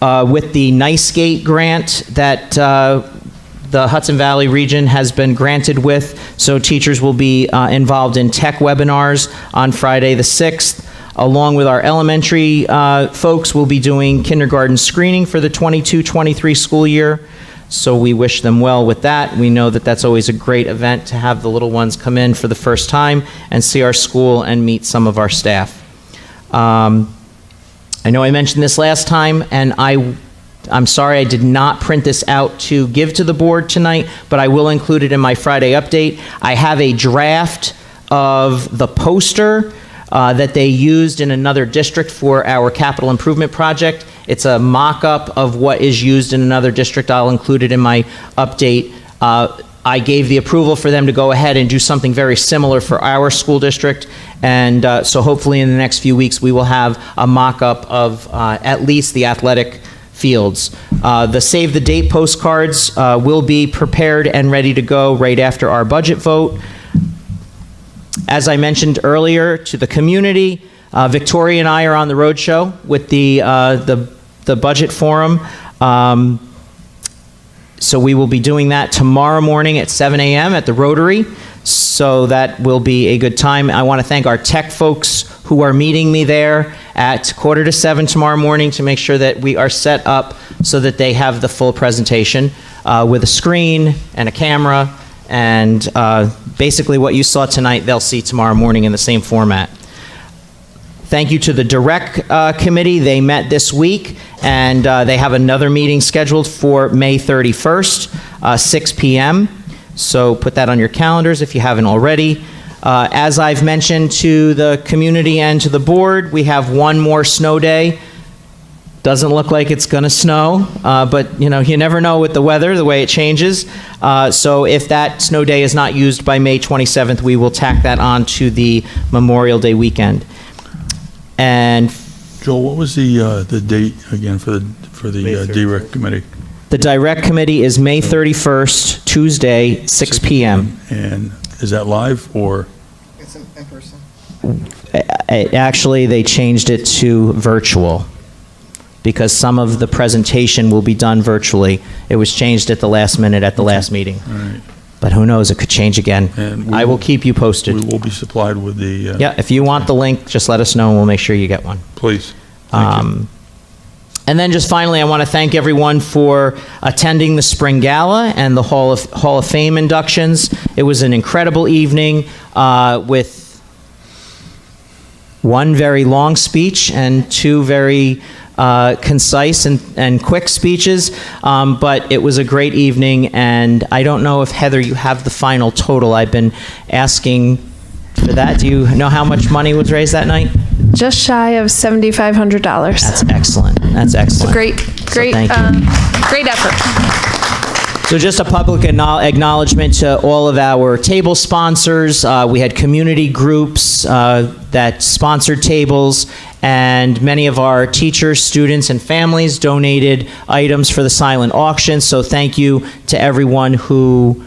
with the NICE-Gate grant that the Hudson Valley region has been granted with. So teachers will be involved in tech webinars on Friday the 6th. Along with our elementary folks, we'll be doing kindergarten screening for the 22-23 school year. So we wish them well with that. We know that that's always a great event to have the little ones come in for the first time and see our school and meet some of our staff. I know I mentioned this last time, and I I'm sorry I did not print this out to give to the board tonight, but I will include it in my Friday update. I have a draft of the poster that they used in another district for our capital improvement project. It's a mock-up of what is used in another district. I'll include it in my update. I gave the approval for them to go ahead and do something very similar for our school district, and so hopefully in the next few weeks we will have a mock-up of at least the athletic fields. The Save the Date postcards will be prepared and ready to go right after our budget vote. As I mentioned earlier to the community, Victoria and I are on the road show with the budget forum. So we will be doing that tomorrow morning at 7 a.m. at the Rotary. So that will be a good time. I want to thank our tech folks who are meeting me there at 6:45 tomorrow morning to make sure that we are set up so that they have the full presentation with a screen and a camera. And basically what you saw tonight, they'll see tomorrow morning in the same format. Thank you to the Direct Committee. They met this week, and they have another meeting scheduled for May 31st, 6 p.m. So put that on your calendars if you haven't already. As I've mentioned to the community and to the board, we have one more snow day. Doesn't look like it's going to snow, but you never know with the weather, the way it changes. So if that snow day is not used by May 27th, we will tack that on to the Memorial Day weekend. And
Joel, what was the date again for the Direct Committee?
The Direct Committee is May 31st, Tuesday, 6 p.m.
And is that live or?
It's in person.
Actually, they changed it to virtual because some of the presentation will be done virtually. It was changed at the last minute at the last meeting.
All right.
But who knows, it could change again.
And
I will keep you posted.
We will be supplied with the...
Yeah, if you want the link, just let us know and we'll make sure you get one.
Please. Thank you.
And then just finally, I want to thank everyone for attending the Spring Gala and the Hall of Fame inductions. It was an incredible evening with one very long speech and two very concise and quick speeches, but it was a great evening, and I don't know if, Heather, you have the final total. I've been asking for that. Do you know how much money was raised that night?
Just shy of $7,500.
That's excellent. That's excellent.
Great effort.
So just a public acknowledgement to all of our table sponsors. We had community groups that sponsored tables, and many of our teachers, students, and families donated items for the silent auction. So thank you to everyone who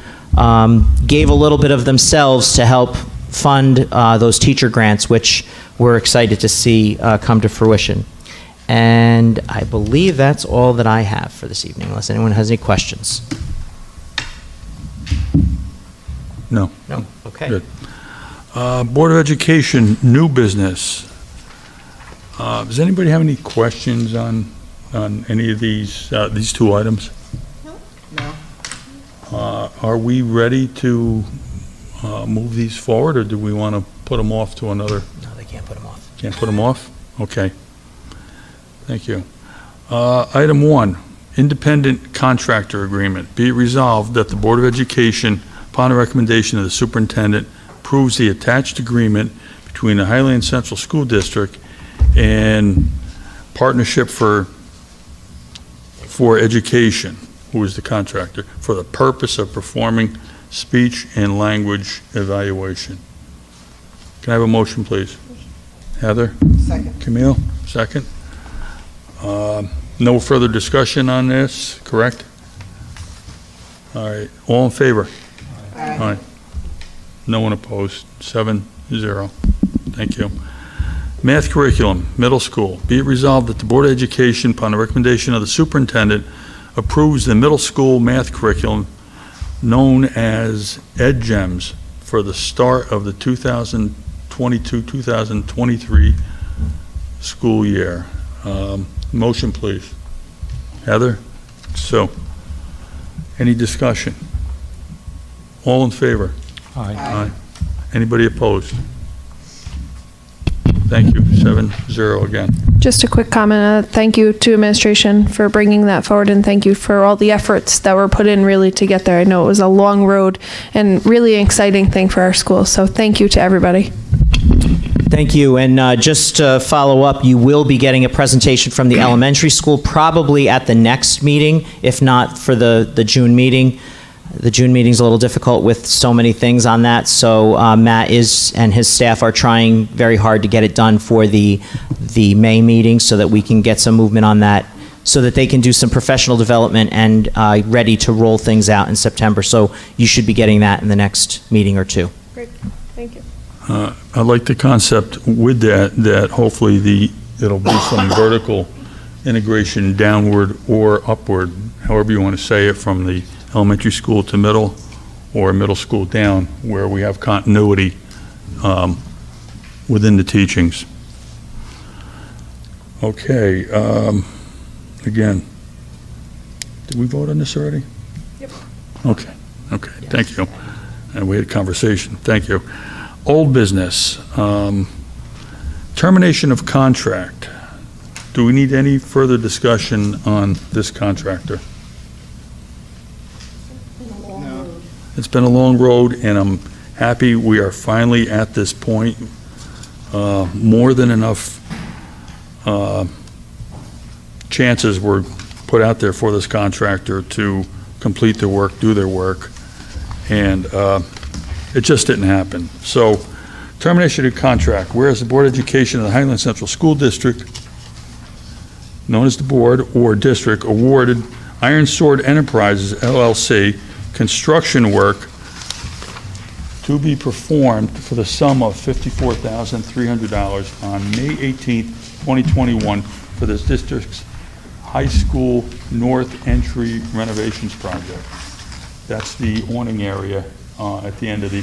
gave a little bit of themselves to help fund those teacher grants, which we're excited to see come to fruition. And I believe that's all that I have for this evening, unless anyone has any questions.
No.
No? Okay.
Good. Board of Education, new business. Does anybody have any questions on any of these two items?
No.
Are we ready to move these forward, or do we want to put them off to another?
No, they can't put them off.
Can't put them off? Okay. Thank you. Item 1, independent contractor agreement. Be it resolved that the Board of Education, upon the recommendation of the superintendent, approves the attached agreement between the Highland Central School District and Partnership for Education, who is the contractor, for the purpose of performing speech and language evaluation. Can I have a motion, please? Heather?
Second.
Camille? Second. No further discussion on this, correct? All right, all in favor? Aye. No one opposed, 7-0. Thank you. Math curriculum, middle school. Be it resolved that the Board of Education, upon the recommendation of the superintendent, approves the middle school math curriculum known as EdGEMS for the start of the 2022-2023 school year. Motion, please. Heather? So, any discussion? All in favor?
Aye.
Aye. Anybody opposed? Thank you. 7-0 again.
Just a quick comment. Thank you to administration for bringing that forward, and thank you for all the efforts that were put in really to get there. I know it was a long road and really an exciting thing for our school. So thank you to everybody.
Thank you. And just to follow up, you will be getting a presentation from the elementary school probably at the next meeting, if not for the June meeting. The June meeting's a little difficult with so many things on that, so Matt and his staff are trying very hard to get it done for the May meeting so that we can get some movement on that, so that they can do some professional development and ready to roll things out in September. So you should be getting that in the next meeting or two.
Great. Thank you.
I like the concept with that hopefully it'll be some vertical integration downward or upward, however you want to say it, from the elementary school to middle or middle school down, where we have continuity within the teachings. Okay, again, did we vote on this already?
Yep.
Okay, thank you. And we had a conversation, thank you. Old business, termination of contract. Do we need any further discussion on this contractor? It's been a long road, and I'm happy we are finally at this point. More than enough chances were put out there for this contractor to complete their work, do their work, and it just didn't happen. So, termination of contract. Whereas the Board of Education of the Highland Central School District, known as the Board or District, awarded Iron Sword Enterprises, LLC, construction work to be performed for the sum of $54,300 on May 18th, 2021 for this district's high school north entry renovations project. That's the awning area at the end of the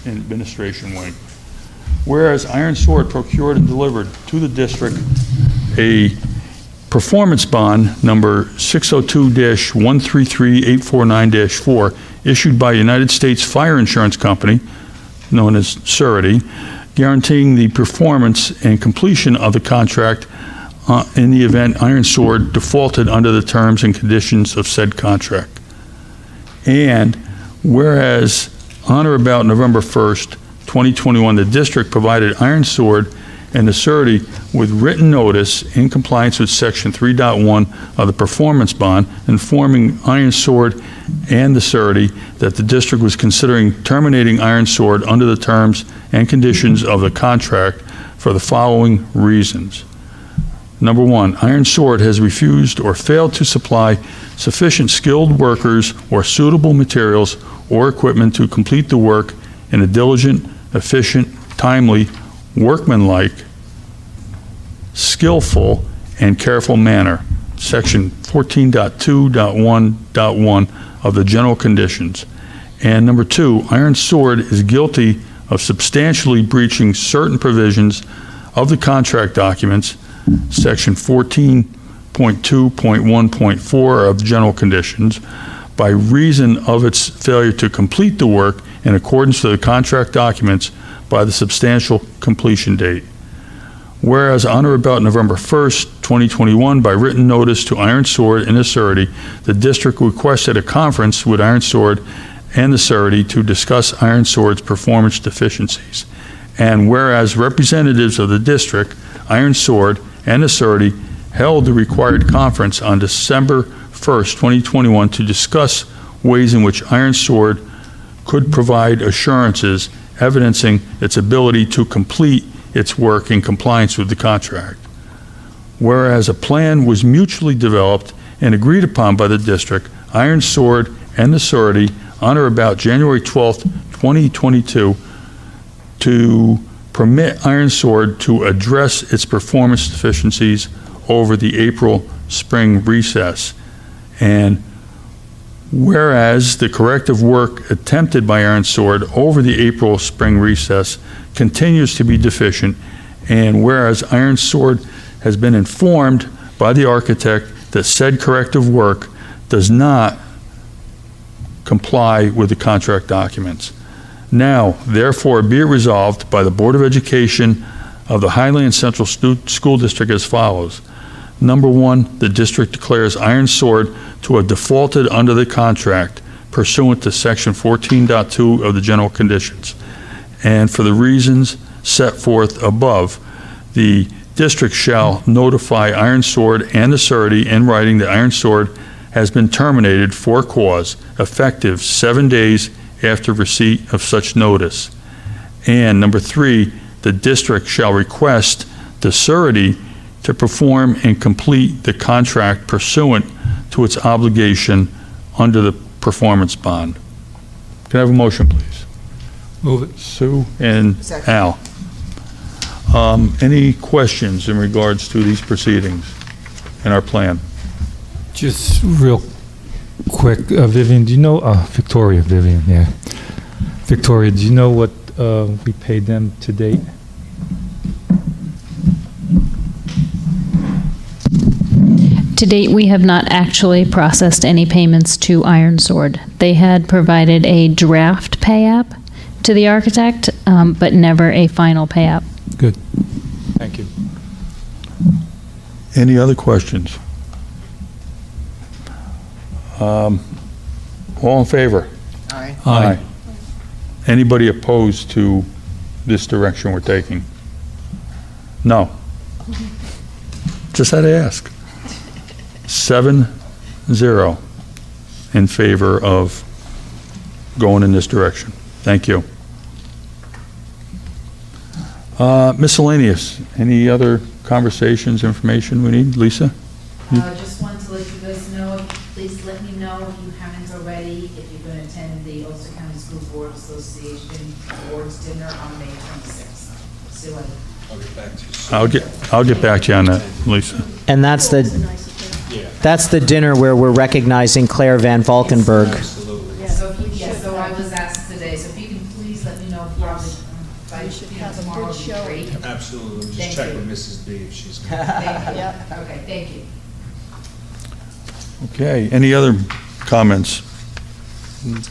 administration wing. Whereas Iron Sword procured and delivered to the district a performance bond number 602-133-849-4 issued by United States Fire Insurance Company, known as Surety, guaranteeing the performance and completion of the contract in the event Iron Sword defaulted under the terms and conditions of said contract. And whereas on or about November 1st, 2021, the district provided Iron Sword and the surety with written notice in compliance with Section 3.1 of the performance bond, informing Iron Sword and the surety that the district was considering terminating Iron Sword under the terms and conditions of the contract for the following reasons. Number one, Iron Sword has refused or failed to supply sufficient skilled workers or suitable materials or equipment to complete the work in a diligent, efficient, timely, workmanlike, skillful, and careful manner. Section 14.2.1.1 of the general conditions. And number two, Iron Sword is guilty of substantially breaching certain provisions of the contract documents, Section 14.2.1.4 of the general conditions, by reason of its failure to complete the work in accordance with the contract documents by the substantial completion date. Whereas on or about November 1st, 2021, by written notice to Iron Sword and the surety, the district requested a conference with Iron Sword and the surety to discuss Iron Sword's performance deficiencies. And whereas representatives of the district, Iron Sword, and the surety held the required conference on December 1st, 2021 to discuss ways in which Iron Sword could provide assurances evidencing its ability to complete its work in compliance with the contract. Whereas a plan was mutually developed and agreed upon by the district, Iron Sword, and the surety on or about January 12th, 2022 to permit Iron Sword to address its performance deficiencies over the April-spring recess. And whereas the corrective work attempted by Iron Sword over the April-spring recess continues to be deficient, and whereas Iron Sword has been informed by the architect that said corrective work does not comply with the contract documents. Now, therefore, be it resolved by the Board of Education of the Highland Central School District as follows. Number one, the district declares Iron Sword to have defaulted under the contract pursuant to Section 14.2 of the general conditions. And for the reasons set forth above, the district shall notify Iron Sword and the surety in writing that Iron Sword has been terminated for cause effective 7 days after receipt of such notice. And number three, the district shall request the surety to perform and complete the contract pursuant to its obligation under the performance bond. Can I have a motion, please?
Move it.
Sue and
Second.
Al. Any questions in regards to these proceedings and our plan?
Just real quick, Vivian, do you know, Vivian, yeah. Victoria, do you know what we paid them to date?
To date, we have not actually processed any payments to Iron Sword. They had provided a draft pay app to the architect, but never a final pay app.
Good. Thank you.
Any other questions? All in favor?
Aye.
Aye.
Anybody opposed to this direction we're taking? No. Just had to ask. 7-0 in favor of going in this direction. Thank you. Miscellaneous. Any other conversations, information we need? Lisa?
Just wanted to let you guys know, please let me know if you haven't already, if you're going to attend the Ulster County School Board Association Awards Dinner on May 26th. Sue,
I'll get back to you on that, Lisa.
And that's the dinner where we're recognizing Claire Van Valkenburg.
So I was asked today, so if you can please let me know probably by tomorrow would be great.
Absolutely. Just
Thank
check
you.
with Mrs. B if she's.
Okay, thank you.
Okay, any other comments?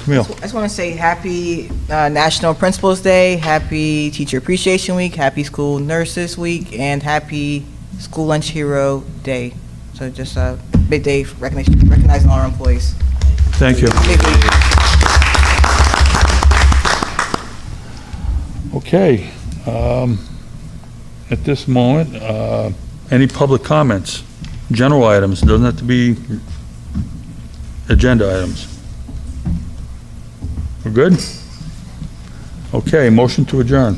Camille?
I just want to say happy National Principals Day, happy Teacher Appreciation Week, happy School Nurses Week, and happy School Lunch Hero Day. So just a big day for recognizing all our employees.
Thank you.
Big week.
Okay, at this moment, any public comments? General items, doesn't have to be agenda items. We're good? Okay, motion to adjourn.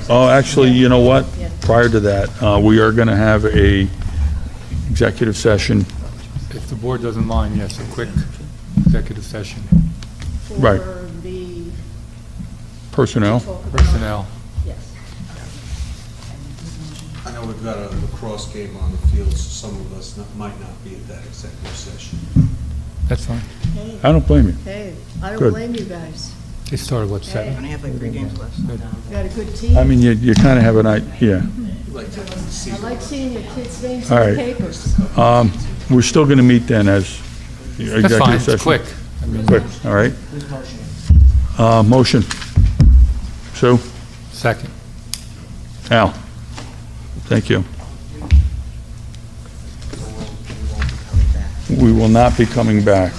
Oh, actually, you know what? Prior to that, we are going to have a executive session.
If the board doesn't mind, yes, a quick executive session.
Right. Personnel.
Personnel.
I know we've got a lacrosse game on the field, so some of us might not be at that executive session.
That's fine.
I don't blame you.
Hey, I don't
Good.
blame you guys.
It started, what,
We
7?
only have like 3 games left.
You got a good team.
I mean, you kind of have an idea.
I like seeing your kids' names
All
in the
right.
papers.
We're still going to meet then as executive
That's fine,
session.
it's quick. I mean,
Quick, all right. Motion. Sue?
Second.
Al? Thank you. We will not be coming back.